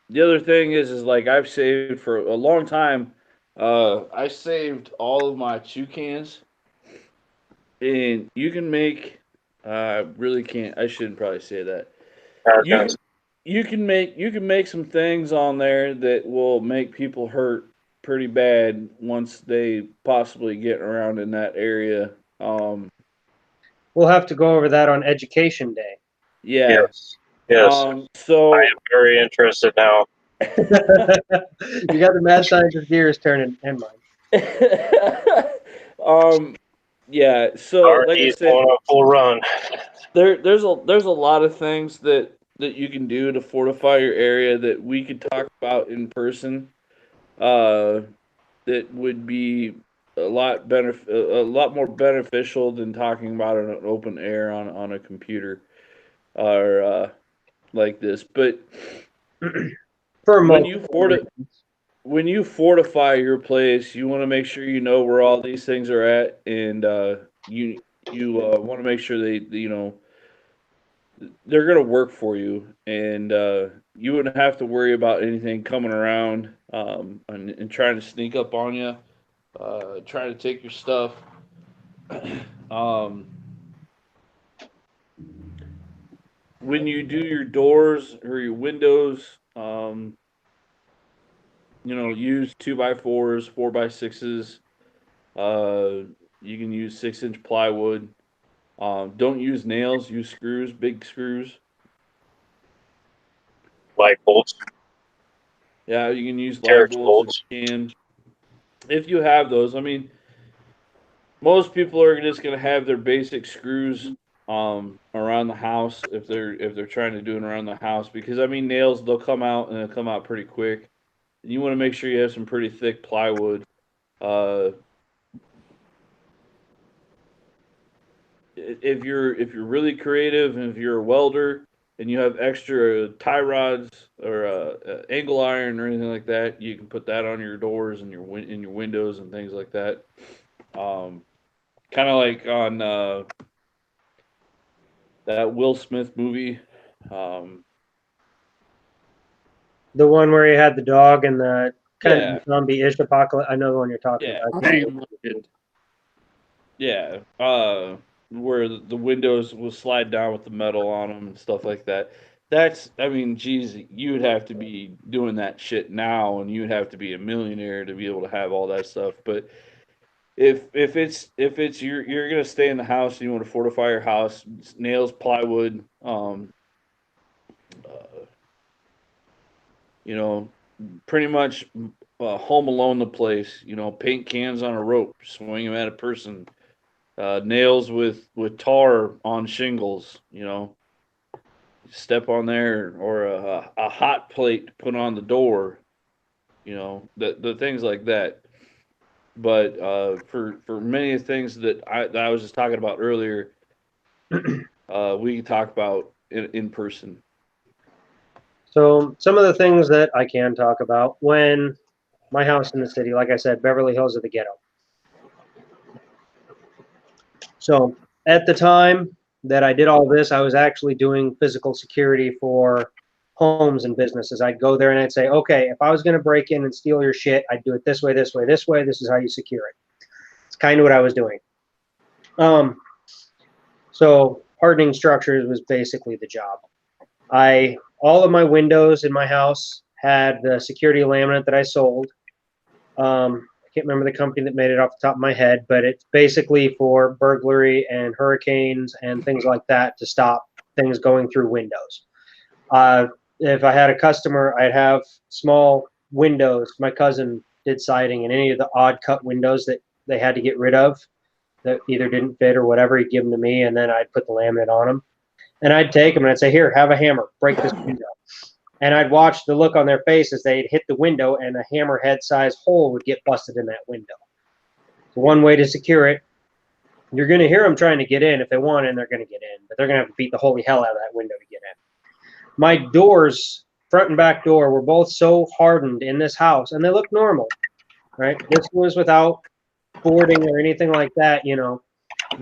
the other thing is like I've saved for a long time. I saved all of my chew cans, and you can make. Really can't. I shouldn't probably say that. I was You gonna can you can make some things on there that will make people hurt pretty bad once they possibly get around in that area. We'll have to go over that on Education Day. Yeah. yes, yes. I So am very interested now. You got the mad scientist gears turning, and mine. yeah. So like I R&D's said, going on full run. there's a lot of things that you can do to fortify your area that we could talk about in person. Uh, that would be a lot more beneficial than talking about it in an open air on a computer or like this. But For when you multiple forti- reasons. when you fortify your place, you want to make sure you know where all these things are at, and you want to make sure they're going to work for you, and you wouldn't have to worry about anything coming around and trying to sneak up on you, trying to take your stuff. um, when you do your doors or your windows, use 2x4s, 4x6s. Uh, you can use 6-inch plywood. Don't use nails. Use screws, big screws. Light bolts, Yeah, you can use live carriage bolts if bolts. you can. If you have those, I mean, most people are just going to have their basic screws around the house if they're trying to do it around the house because I mean nails they'll come out and they'll come out pretty quick. And you want to make sure you have some pretty thick plywood. Uh, if you're really creative and if you're a welder and you have extra tie rods or angle iron or anything like that, you can put that on your doors and your windows and things like that. Um, kind of like on that Will Smith movie. Um, The one where he had the dog and the kind yeah, of zombie-ish apocalypse. I know the one you're talking yeah, about. yeah. Where the windows will slide down with the metal on them and stuff like that. I mean, geez, you would have to be doing that shit now, and you would have to be a millionaire to be able to have all that stuff. But if it's you're gonna stay in the house and you want to fortify your house, nails, plywood, uh, you know, pretty much home alone the place. Paint cans on a rope, swing them at a person, nails with tar on shingles. Step on there or a hot plate to put on the door. The things like that. But for many things that I was just talking about earlier, we can talk about in person. So some of the things that I can talk about when my house in the city, like I said, Beverly Hills of the ghetto. So at the time that I did all this, I was actually doing physical security for homes and businesses. I'd go there and I'd say, okay, if I was going to break in and steal your shit, I'd do it this way, this way, this way. This is how you secure it. It's kind of what I was doing. So hardening structures was basically the job. All of my windows in my house had the security laminate that I sold. I can't remember the company that made it off the top of my head, but it's basically for burglary and hurricanes and things like that to stop things going through windows. If I had a customer, I'd have small windows. My cousin did siding, and any of the odd cut windows that they had to get rid of that either didn't fit or whatever, he'd give them to me, and then I'd put the laminate on them. And I'd take them and I'd say, here, have a hammer, break this window. And I'd watch the look on their face as they'd hit the window and a hammerhead-sized hole would get busted in that window. So one way to secure it, you're going to hear them trying to get in. If they want in, they're going to get in. But they're going to have to beat the holy hell out of that window to get in. My doors, front and back door, were both so hardened in this house, and they look normal, right? This was without boarding or anything like that,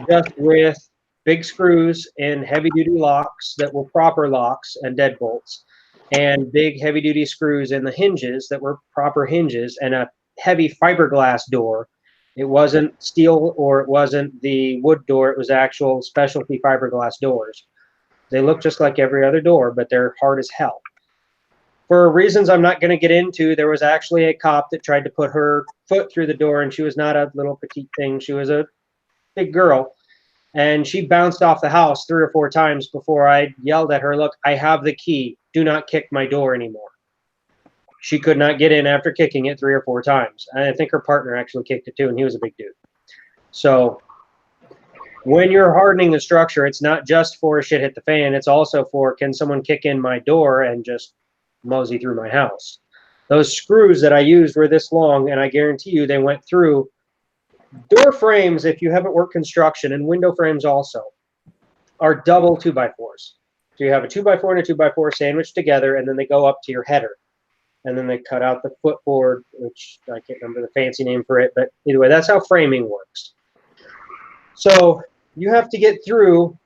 just with big screws and heavy-duty locks that were proper locks and deadbolts. and big heavy-duty screws in the hinges that were proper hinges, and a heavy fiberglass door. It wasn't steel or it wasn't the wood door. It was actual specialty fiberglass doors. They look just like every other door, but they're hard as hell. For reasons I'm not going to get into, there was actually a cop that tried to put her foot through the door, and she was not a little petite thing. She was a big girl, and she bounced off the house 3 or 4 times before I yelled at her, "Look, I have the key. Do not kick my door anymore." She could not get in after kicking it 3 or 4 times. And I think her partner actually kicked it too, and he was a big dude. So when you're hardening the structure, it's not just for shit hit the fan. It's also for, can someone kick in my door and just mosey through my house? Those screws that I used were this long, and I guarantee you they went through door frames. If you haven't worked construction, and window frames also, are double 2x4s. So you have a 2x4 and a 2x4 sandwiched together, and then they go up to your header. And then they cut out the footboard, which I can't remember the fancy name for it, but either way, that's how framing works. So you have to get through,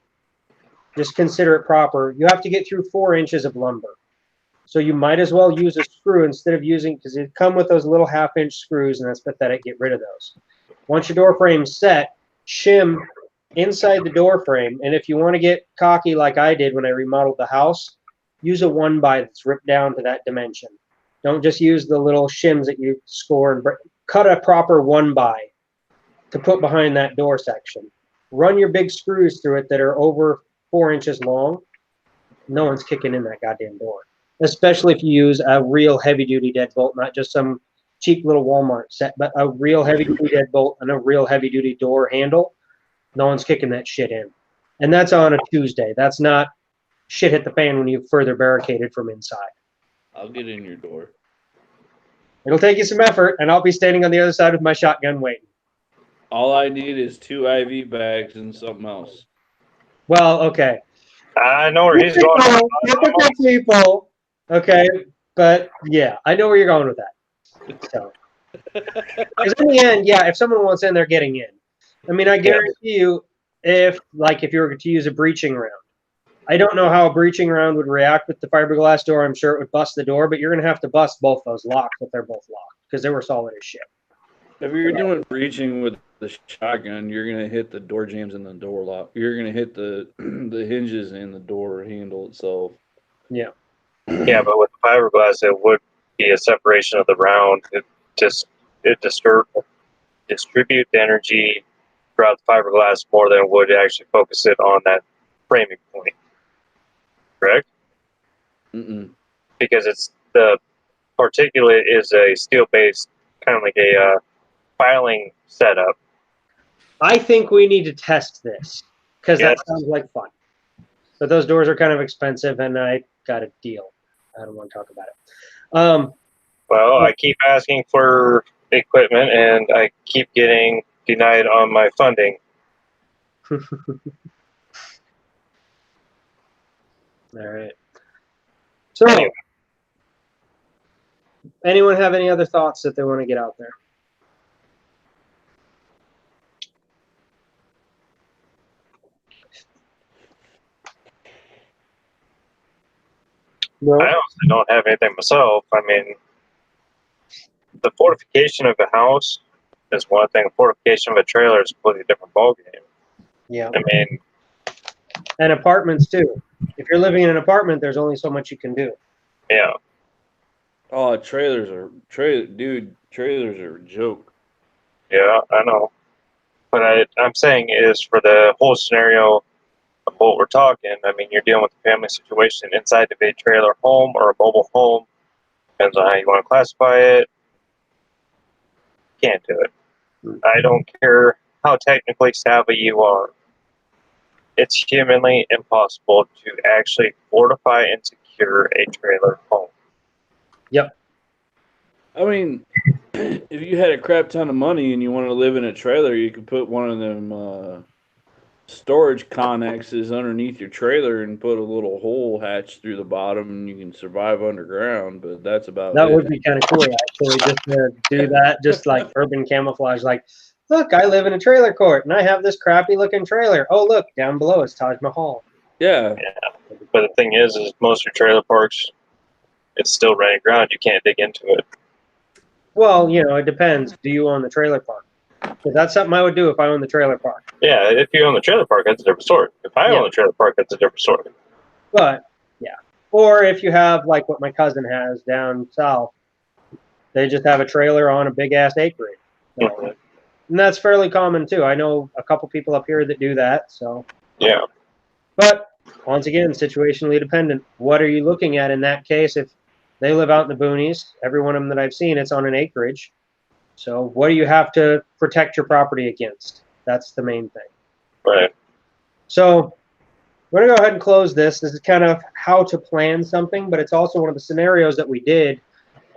just consider it proper, you have to get through 4 inches of lumber. So you might as well use a screw instead of using, because they come with those little 1/2-inch screws, and that's pathetic, get rid of those. Once your door frame's set, shim inside the door frame, and if you want to get cocky like I did when I remodeled the house, use a 1x that's ripped down to that dimension. Don't just use the little shims that you score and cut a proper 1x to put behind that door section. Run your big screws through it that are over 4 inches long. No one's kicking in that goddamn door, especially if you use a real heavy-duty deadbolt, not just some cheap little Walmart set, but a real heavy-duty deadbolt and a real heavy-duty door handle. No one's kicking that shit in. And that's on a Tuesday. That's not shit hit the fan when you further barricaded from inside. I'll get in your door. It'll take you some effort, and I'll be standing on the other side with my shotgun waiting. All I need is 2 IV bags and something else. Well, okay. I know where he's going. Typical people. Okay, but yeah, I know where you're going with that. So, because in the end, yeah, if someone wants in, they're getting in. I mean, I guarantee you, if you were to use a breaching round, I don't know how a breaching round would react with the fiberglass door. I'm sure it would bust the door, but you're going to have to bust both those locks if they're both locked, because they were solid as shit. If you're doing breaching with the shotgun, you're going to hit the door jambs and the door lock. You're going to hit the hinges and the door handle itself. Yeah. Yeah, but with the fiberglass, it would be a separation of the round. It distribute the energy throughout the fiberglass more than it would actually focus it on that framing point. Correct? Mm-mm. Because it's the particulate is a steel-based, kind of like a filing setup. I think we need to test this, because that sounds like fun. But those doors are kind of expensive, and I got a deal. I don't want to talk about it. Well, I keep asking for equipment, and I keep getting denied on my funding. All right. So, Anyway. Anyone have any other thoughts that they want to get out there? No. I honestly don't have anything myself. I mean, the fortification of a house is one thing. The fortification of a trailer is a completely different ballgame. Yeah. I mean, and apartments too. If you're living in an apartment, there's only so much you can do. Yeah. Oh, trailers are a joke. Yeah, I know. But I'm saying is for the whole scenario of what we're talking, I mean, you're dealing with a family situation inside of a trailer home or a mobile home. Depends on how you want to classify it. Can't do it. I don't care how technically savvy you are. It's humanly impossible to actually fortify and secure a trailer home. Yep. I mean, if you had a crap ton of money and you wanted to live in a trailer, you could put one of them storage connexes underneath your trailer and put a little hole hatch through the bottom, and you can survive underground. But that's about that it. would be kind of cool, actually, just to do that, just like urban camouflage. Like, look, I live in a trailer court, and I have this crappy-looking trailer. Oh, look, down below is Taj Mahal. Yeah. Yeah. But the thing is most of your trailer parks it's still running ground. You can't dig into it. Well, it depends. Do you own the trailer park? Because that's something I would do if I owned the trailer park. Yeah, if you own the trailer park, that's a different story. If I own the trailer park, that's a different story. But, yeah. Or if you have, like what my cousin has down south, they just have a trailer on a big-ass acreage. So, Mm-hmm. and that's fairly common, too. I know a couple people up here that do that, so. Yeah. But, once again, situationally dependent. What are you looking at in that case? If they live out in the boonies, every one of them that I've seen, it's on an acreage. So what do you have to protect your property against? That's the main thing. Right. So we're going to go ahead and close this. This is kind of how to plan something, but it's also one of the scenarios that we did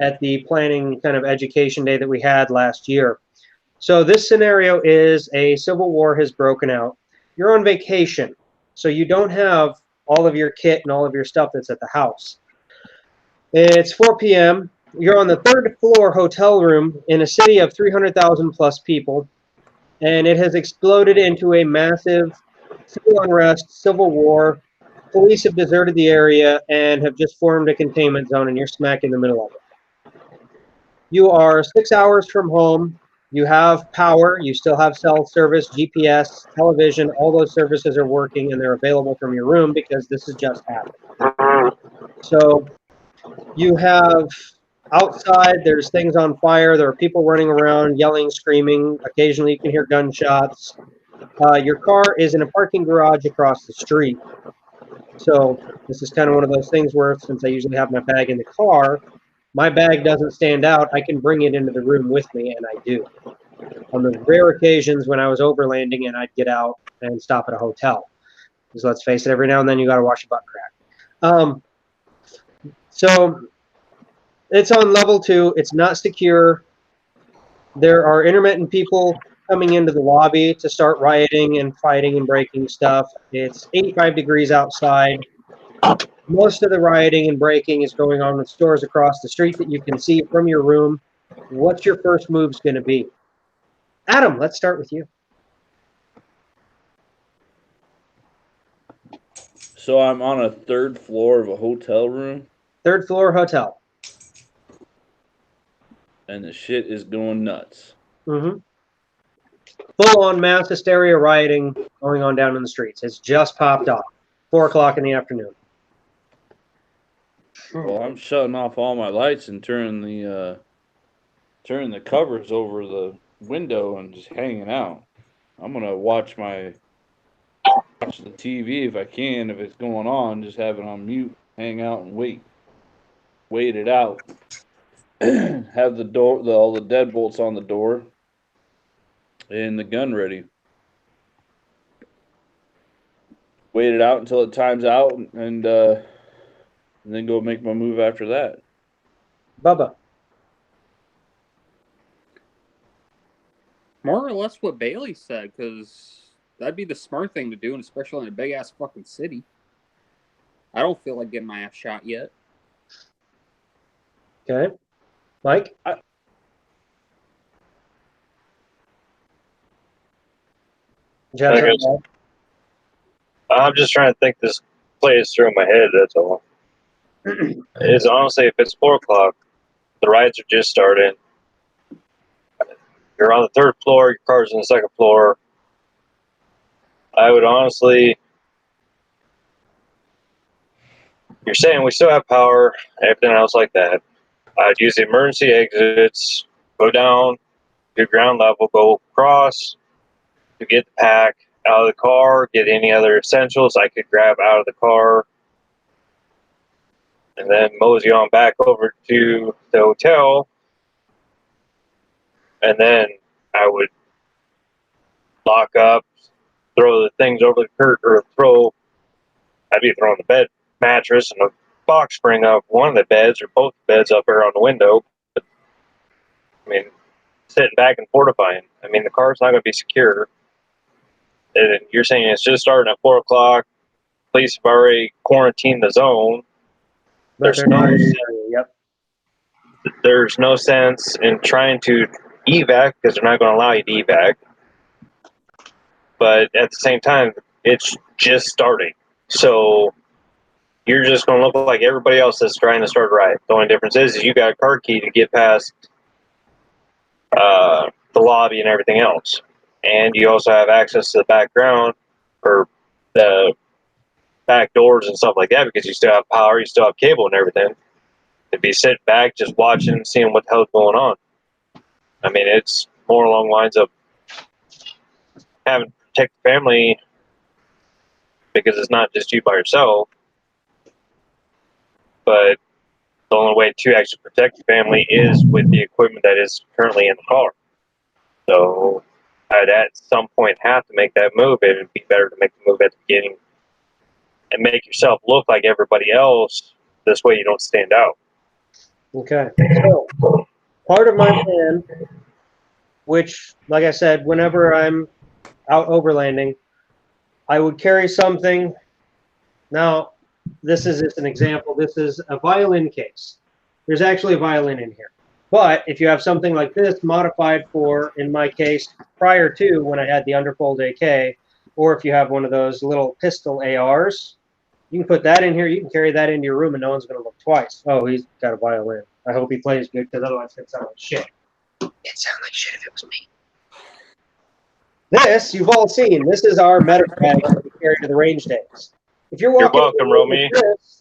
at the planning kind of education day that we had last year. So this scenario is a civil war has broken out. You're on vacation, so you don't have all of your kit and all of your stuff that's at the house. It's 4 p.m. You're on the third floor hotel room in a city of 300,000 plus people, and it has exploded into a massive civil unrest, civil war. Police have deserted the area and have just formed a containment zone, and you're smack in the middle of it. You are 6 hours from home. You have power. You still have cell service, GPS, television. All those services are working, and they're available from your room because this has just happened. So you have outside, there's things on fire. There are people running around, yelling, screaming. Occasionally, you can hear gunshots. Your car is in a parking garage across the street. So this is kind of one of those things where, since I usually have my bag in the car, my bag doesn't stand out. I can bring it into the room with me, and I do. On the rare occasions when I was overlanding and I'd get out and stop at a hotel. Because let's face it, every now and then you got to wash your butt crack. So it's on level 2. It's not secure. There are intermittent people coming into the lobby to start rioting and fighting and breaking stuff. It's 85 degrees outside. Most of the rioting and breaking is going on with stores across the street that you can see from your room. What's your first moves going to be? Adam, let's start with you. So I'm on a third floor of a hotel room. Third floor hotel. And the shit is going nuts. Mm-hmm. Full-on mass hysteria rioting going on down in the streets. It's just popped off. 4 o'clock in the afternoon. Well, I'm shutting off all my lights and turning the covers over the window and just hanging out. I'm gonna watch the TV if I can. If it's going on, just have it on mute, hang out and wait it out. Have the door, all the deadbolts on the door, and the gun ready. Wait it out until it times out, and then go make my move after that. Bubba. More or less what Bailey said, because that'd be the smart thing to do, and especially in a big-ass fucking city. I don't feel like getting my ass shot yet. Okay. Mike? I'm just trying to think this plays through my head, that's all. It's honestly, if it's 4 o'clock, the rides are just starting. You're on the third floor, your car's on the second floor. I would honestly, you're saying we still have power, everything else like that. I'd use the emergency exits, go down, do ground level, go across to get the pack out of the car, get any other essentials I could grab out of the car, and then mosey on back over to the hotel. And then I would lock up, throw the things over the curtain, or I'd be throwing the bed mattress and a box spring up one of the beds or both beds up there on the window. But, I mean, sitting back and fortifying. I mean, the car's not going to be secure. And you're saying it's just starting at 4 o'clock. Police have already quarantined the zone. There's no sense in trying to evac because they're not going to allow you to evac. But at the same time, it's just starting. So you're just going to look like everybody else that's trying to start a riot. The only difference is you got a car key to get past the lobby and everything else. And you also have access to the background or the back doors and stuff like that because you still have power, you still have cable and everything. To be sitting back, just watching and seeing what the hell's going on. I mean, it's more along the lines of having to protect the family because it's not just you by yourself. But the only way to actually protect the family is with the equipment that is currently in the car. So I'd at some point have to make that move. It would be better to make the move at the beginning and make yourself look like everybody else. This way you don't stand out. Okay. So part of my plan, which, like I said, whenever I'm out overlanding, I would carry something. Now, this is just an example. This is a violin case. There's actually a violin in here. But if you have something like this modified for, in my case, prior to when I had the underfold AK, or if you have one of those little pistol ARs, you can put that in here. You can carry that into your room and no one's going to look twice. Oh, he's got a violin. I hope he plays good because otherwise it's going to sound like shit. It'd sound like shit if it was me. This, you've all seen. This is our medic bag that we carry to the range days. If you're walking, You're welcome, Romy.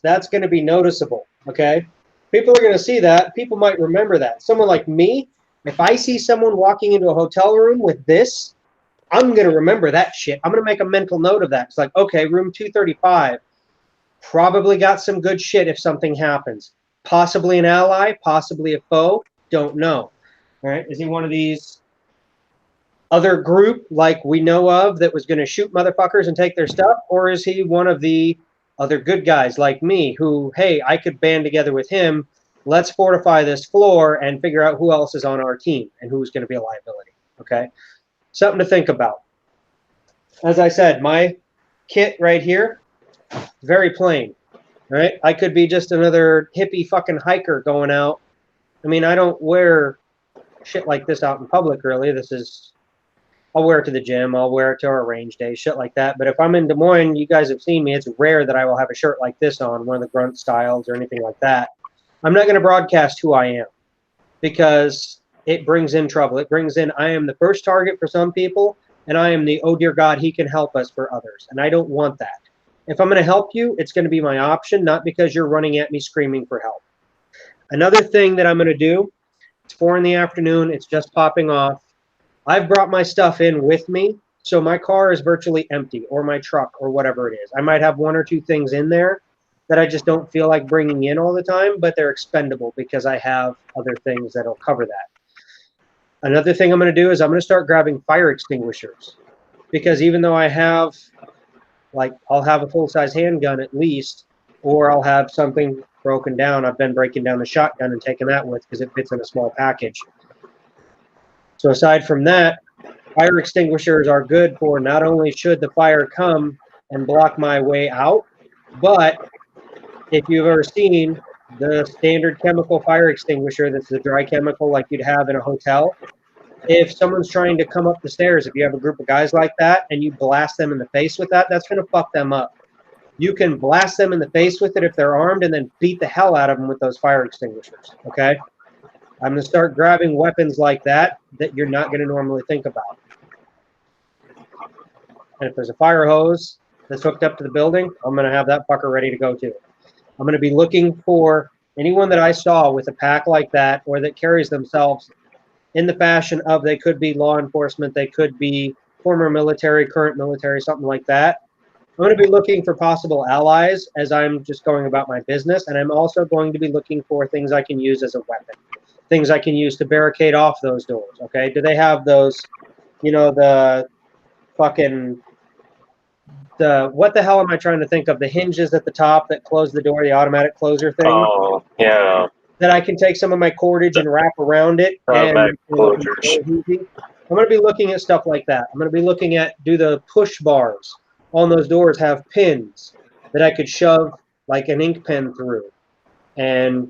That's going to be noticeable, okay? People are going to see that. People might remember that. Someone like me, if I see someone walking into a hotel room with this, I'm going to remember that shit. I'm going to make a mental note of that. It's like, okay, room 235, probably got some good shit if something happens. Possibly an ally, possibly a foe, don't know. All right, is he one of these other group like we know of that was going to shoot motherfuckers and take their stuff? Or is he one of the other good guys like me who, hey, I could band together with him. Let's fortify this floor and figure out who else is on our team and who's going to be a liability, okay? Something to think about. As I said, my kit right here, very plain, right? I could be just another hippie fucking hiker going out. I mean, I don't wear shit like this out in public, really. This is, I'll wear it to the gym. I'll wear it to our range day, shit like that. But if I'm in Des Moines, you guys have seen me. It's rare that I will have a shirt like this on, one of the grunt styles or anything like that. I'm not going to broadcast who I am because it brings in trouble. It brings in, I am the first target for some people, and I am the, oh dear God, he can help us for others. And I don't want that. If I'm going to help you, it's going to be my option, not because you're running at me screaming for help. Another thing that I'm going to do, it's 4 in the afternoon, it's just popping off. I've brought my stuff in with me, so my car is virtually empty, or my truck, or whatever it is. I might have 1 or 2 things in there that I just don't feel like bringing in all the time, but they're expendable because I have other things that'll cover that. Another thing I'm going to do is I'm going to start grabbing fire extinguishers, because even though I have, like, I'll have a full-size handgun at least, or I'll have something broken down. I've been breaking down the shotgun and taking that with because it fits in a small package. So aside from that, fire extinguishers are good for not only should the fire come and block my way out, but if you've ever seen the standard chemical fire extinguisher, that's a dry chemical like you'd have in a hotel, if someone's trying to come up the stairs, if you have a group of guys like that and you blast them in the face with that, that's going to fuck them up. You can blast them in the face with it if they're armed and then beat the hell out of them with those fire extinguishers, okay? I'm going to start grabbing weapons like that that you're not going to normally think about. And if there's a fire hose that's hooked up to the building, I'm going to have that fucker ready to go too. I'm going to be looking for anyone that I saw with a pack like that or that carries themselves in the fashion of they could be law enforcement, they could be former military, current military, something like that. I'm going to be looking for possible allies as I'm just going about my business, and I'm also going to be looking for things I can use as a weapon, things I can use to barricade off those doors, okay? Do they have those, you know, the fucking, what the hell am I trying to think of? The hinges at the top that close the door, the automatic closer thing? Oh, yeah. That I can take some of my cordage and wrap around it. Automatic closures. I'm going to be looking at stuff like that. I'm going to be looking at, do the push bars on those doors have pins that I could shove like an ink pen through and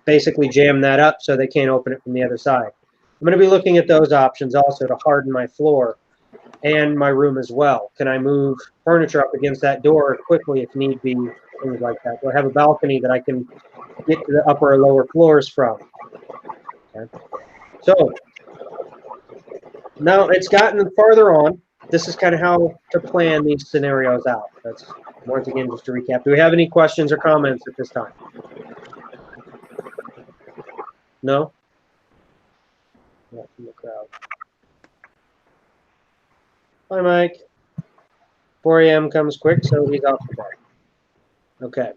basically jam that up so they can't open it from the other side. I'm going to be looking at those options also to harden my floor and my room as well. Can I move furniture up against that door quickly if need be things like that? Do I have a balcony that I can get to the upper or lower floors from? Okay. So now it's gotten farther on. This is kind of how to plan these scenarios out. That's once again just to recap. Do we have any questions or comments at this time? No? Not from the crowd. Hi, Mike. 4 a.m. comes quick, so he's off the bed. Okay.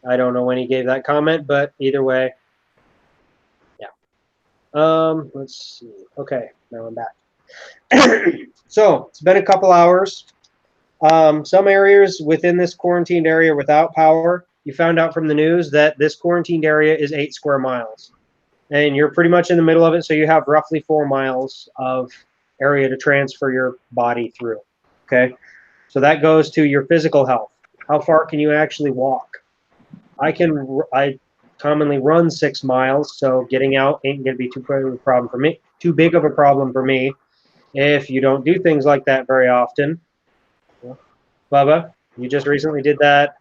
I don't know when he gave that comment, but either way, yeah. Let's see. Okay, now I'm back. So it's been a couple hours. Some areas within this quarantined area without power, you found out from the news that this quarantined area is 8 square miles. And you're pretty much in the middle of it, so you have roughly 4 miles of area to transfer your body through. Okay? So that goes to your physical health. How far can you actually walk? I commonly run 6 miles, so getting out ain't gonna be too big of a problem for me. Too big of a problem for me if you don't do things like that very often. Bubba, you just recently did that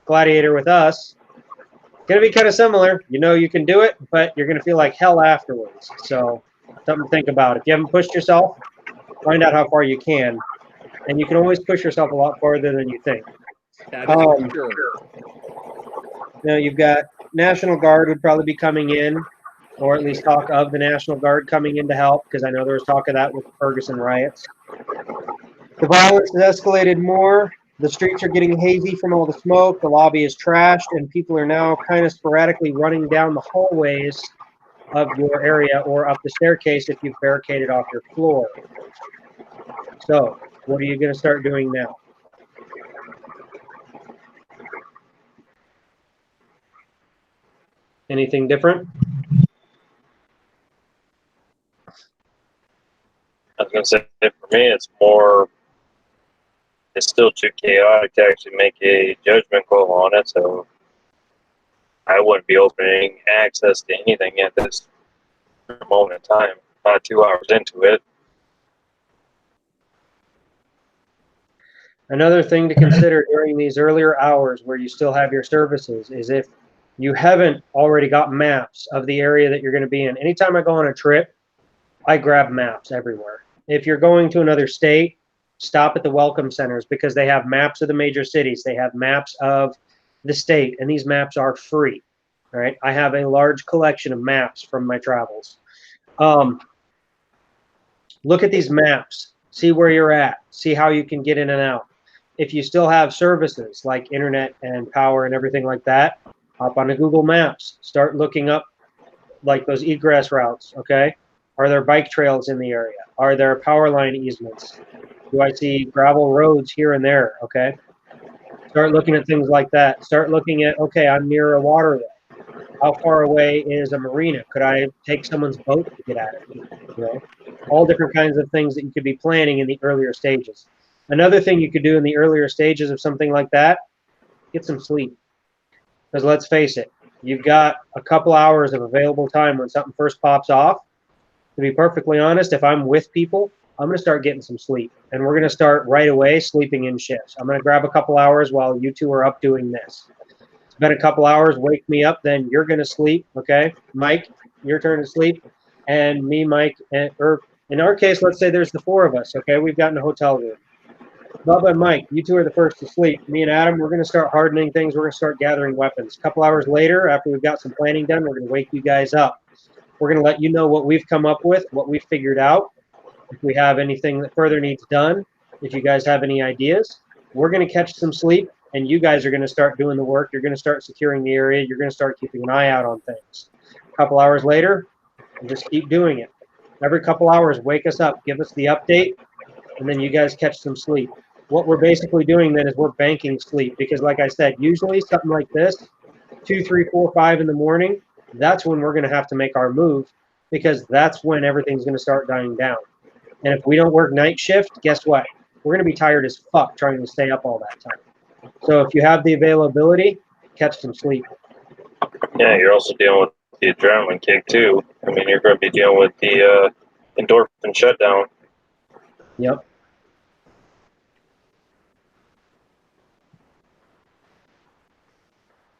gladiator with us. Gonna be kind of similar. You know you can do it, but you're gonna feel like hell afterwards. So something to think about. If you haven't pushed yourself, find out how far you can, and you can always push yourself a lot farther than you think. That is for sure. Now you've got National Guard would probably be coming in, or at least talk of the National Guard coming in to help, because I know there was talk of that with the Ferguson riots. The violence has escalated more. The streets are getting hazy from all the smoke. The lobby is trashed, and people are now kind of sporadically running down the hallways of your area or up the staircase if you've barricaded off your floor. So, what are you going to start doing now? Anything different? I was gonna say for me, it's still too chaotic to actually make a judgment call on it. So I wouldn't be opening access to anything at this moment in time. Not 2 hours into it. Another thing to consider during these earlier hours where you still have your services is if you haven't already got maps of the area that you're going to be in. Anytime I go on a trip, I grab maps everywhere. If you're going to another state, stop at the welcome centers because they have maps of the major cities. They have maps of the state, and these maps are free. All right. I have a large collection of maps from my travels. Look at these maps. See where you're at. See how you can get in and out. If you still have services like internet and power and everything like that, hop onto Google Maps. Start looking up like those egress routes, okay? Are there bike trails in the area? Are there power line easements? Do I see gravel roads here and there, okay? Start looking at things like that. Start looking at, okay, I'm near a waterway. How far away is a marina? Could I take someone's boat to get at it? You know, all different kinds of things that you could be planning in the earlier stages. Another thing you could do in the earlier stages of something like that, get some sleep. Because let's face it, you've got a couple hours of available time when something first pops off. To be perfectly honest, if I'm with people, I'm going to start getting some sleep. And we're going to start right away sleeping in shifts. I'm going to grab a couple hours while you two are up doing this. It's been a couple hours, wake me up, then you're going to sleep, okay? Mike, your turn to sleep. And me, Mike, or in our case, let's say there's the 4 of us, okay? We've got in a hotel room. Bubba and Mike, you two are the first to sleep. Me and Adam, we're going to start hardening things. We're going to start gathering weapons. A couple hours later, after we've got some planning done, we're going to wake you guys up. We're going to let you know what we've come up with, what we've figured out. If we have anything that further needs done, if you guys have any ideas, we're going to catch some sleep, and you guys are going to start doing the work. You're going to start securing the area. You're going to start keeping an eye out on things. A couple hours later, and just keep doing it. Every couple hours, wake us up, give us the update, and then you guys catch some sleep. What we're basically doing then is we're banking sleep because, like I said, usually something like this, 2, 3, 4, 5 in the morning, that's when we're going to have to make our move because that's when everything's going to start dying down. And if we don't work night shift, guess what? We're going to be tired as fuck trying to stay up all that time. So if you have the availability, catch some sleep. Yeah, you're also dealing with the adrenaline kick too. I mean, you're going to be dealing with the endorphin shutdown. Yep.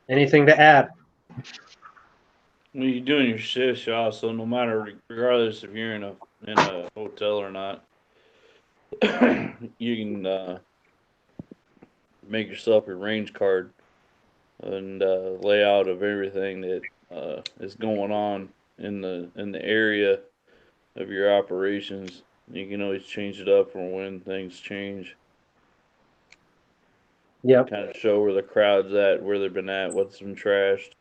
Anything to add? Well, you're doing your shift shot, so no matter, regardless if you're in a hotel or not, you can make yourself a range card and layout of everything that is going on in the area of your operations. You can always change it up for when things change. Yep. Kind of show where the crowd's at, where they've been at, what's been trashed,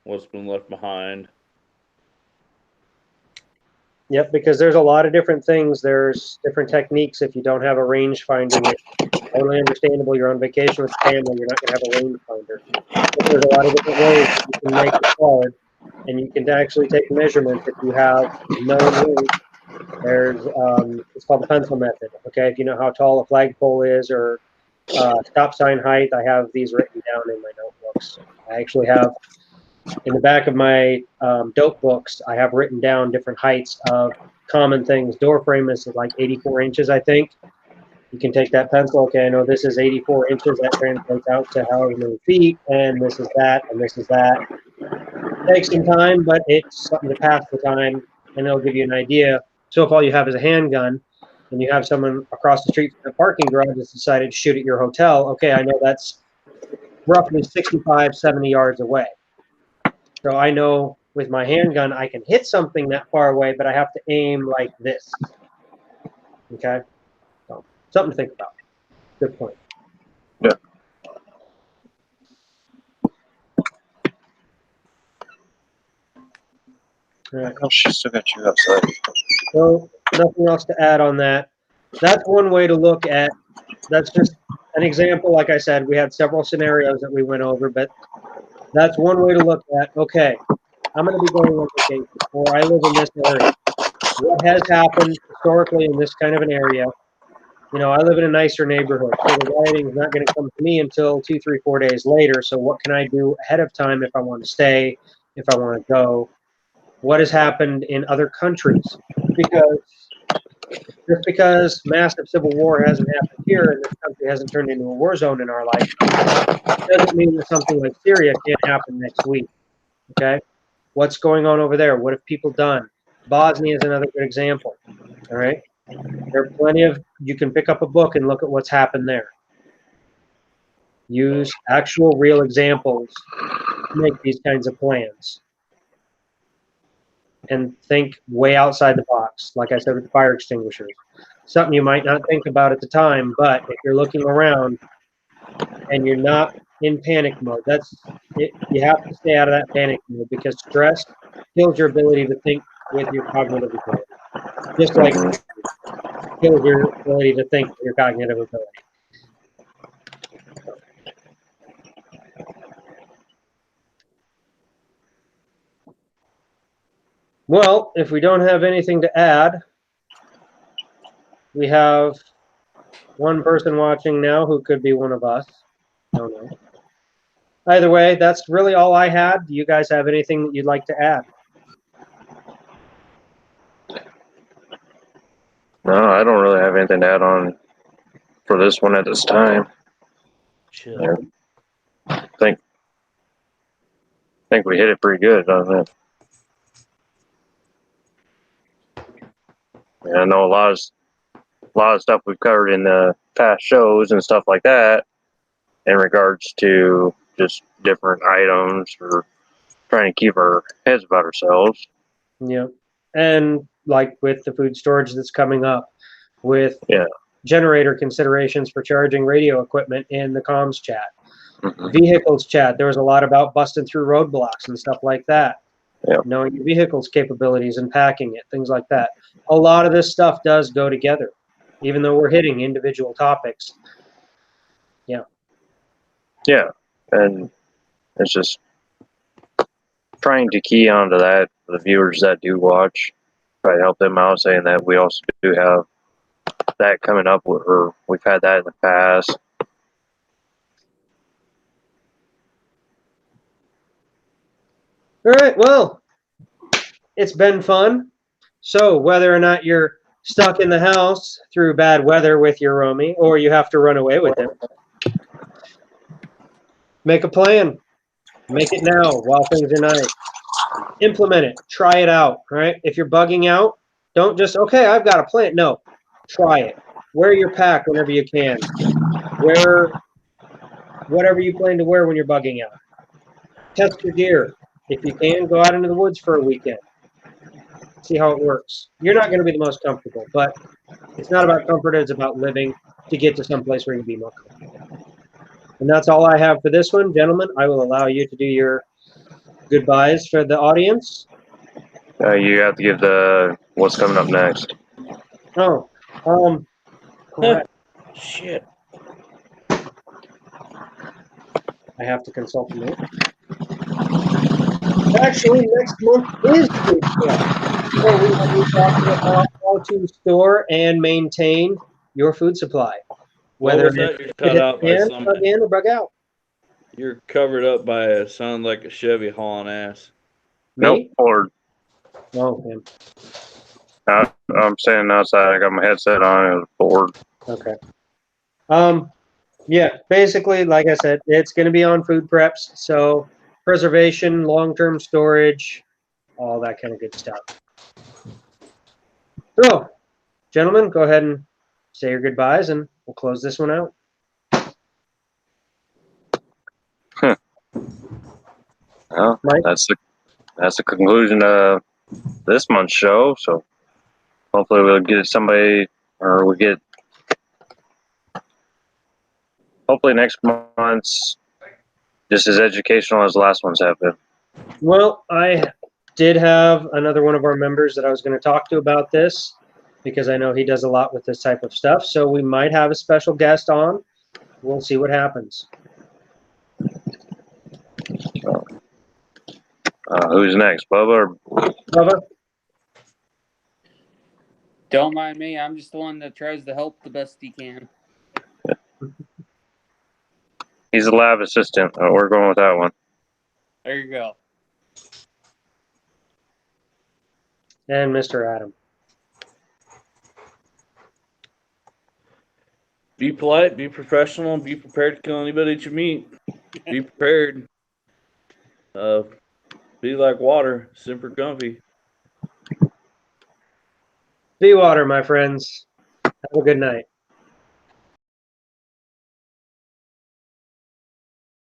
what's been left behind. Yep, because there's a lot of different things. There's different techniques if you don't have a rangefinder, which totally understandable. You're on vacation with family, you're not going to have a rangefinder. But there's a lot of different ways that you can make a card, and you can actually take measurements if you have known length. There's it's called the pencil method. Okay, if you know how tall a flagpole is or stop sign height, I have these written down in my notebooks. I actually have in the back of my dope books, I have written down different heights of common things. Door frame is like 84 inches, I think. You can take that pencil. Okay, I know this is 84 inches. That translates out to however many feet, and this is that, and this is that. It takes some time, but it's something to pass the time, and it'll give you an idea. So if all you have is a handgun, and you have someone across the street from the parking garage that's decided to shoot at your hotel, okay, I know that's roughly 65, 70 yards away. So I know with my handgun, I can hit something that far away, but I have to aim like this. Okay? So, something to think about. Good point. Yeah. All right. Oh, she still got you outside. So nothing else to add on that. That's one way to look at. That's just an example. Like I said, we had several scenarios that we went over, but that's one way to look at. Okay, I'm going to be going on vacation, or I live in this area. What has happened historically in this kind of an area? You know, I live in a nicer neighborhood, so the rioting is not going to come to me until 2, 3, 4 days later. So what can I do ahead of time if I want to stay, if I want to go? What has happened in other countries? Because just because massive civil war hasn't happened here and this country hasn't turned into a war zone in our lifetime, doesn't mean that something like Syria can't happen next week. Okay? What's going on over there? What have people done? Bosnia is another good example. All right? There are plenty of, you can pick up a book and look at what's happened there. Use actual real examples to make these kinds of plans. And think way outside the box, like I said with the fire extinguishers. Something you might not think about at the time, but if you're looking around and you're not in panic mode, that's it. You have to stay out of that panic mode because stress kills your ability to think with your cognitive ability. Just like kills your ability to think with your cognitive ability. Well, if we don't have anything to add, we have one person watching now who could be one of us. Don't know. Either way, that's really all I had. Do you guys have anything that you'd like to add? No, I don't really have anything to add on for this one at this time. Chill. Yeah. I think we hit it pretty good on that. Yeah, I know a lot of stuff we've covered in the past shows and stuff like that in regards to just different items or trying to keep our heads about ourselves. Yeah. And like with the food storage that's coming up, with Yeah. generator considerations for charging radio equipment in the comms chat. Mhm. Vehicles chat, there was a lot about busting through roadblocks and stuff like that. Yeah. Knowing your vehicle's capabilities and packing it, things like that. A lot of this stuff does go together, even though we're hitting individual topics. Yeah. Yeah. And it's just trying to key onto that for the viewers that do watch, try to help them out, saying that we also do have that coming up, or we've had that in the past. All right, well, it's been fun. So whether or not you're stuck in the house through bad weather with your roomie, or you have to run away with him, make a plan. Make it now while things are nice. Implement it. Try it out, right? If you're bugging out, don't just, okay, I've got a plan. No, try it. Wear your pack whenever you can. Wear whatever you plan to wear when you're bugging out. Test your gear. If you can, go out into the woods for a weekend. See how it works. You're not going to be the most comfortable, but it's not about comfort, it's about living to get to some place where you can be more comfortable. And that's all I have for this one. Gentlemen, I will allow you to do your goodbyes for the audience. You have to give the what's coming up next. Oh, correct. Shit. I have to consult the note. Actually, next month is Food Club. So we will be talking about how to store and maintain your food supply. What Whether was that? You're cut it's out by bug something. in or bug out. You're covered up by a sound like a Chevy hauling ass. Nope, Me? or Oh, him. I'm standing outside. I got my headset on. It was bored. Okay. Yeah, basically, like I said, it's going to be on food preps. So preservation, long-term storage, all that kind of good stuff. So, gentlemen, go ahead and say your goodbyes, and we'll close this one out. Well, Mike? that's the conclusion of this month's show. So hopefully we'll get somebody, or we get. Hopefully next month's just as educational as the last ones have been. Well, I did have another one of our members that I was going to talk to about this because I know he does a lot with this type of stuff. So we might have a special guest on. We'll see what happens. Who's next, Bubba? Or Bubba? Don't mind me. I'm just the one that tries to help the best he can. he's a lab assistant. We're going with that one. There you go. And Mr. Adam. Be polite, be professional, and be prepared to kill anybody that you meet. Be prepared. Be like water, super comfy. Be water, my friends. Have a good night.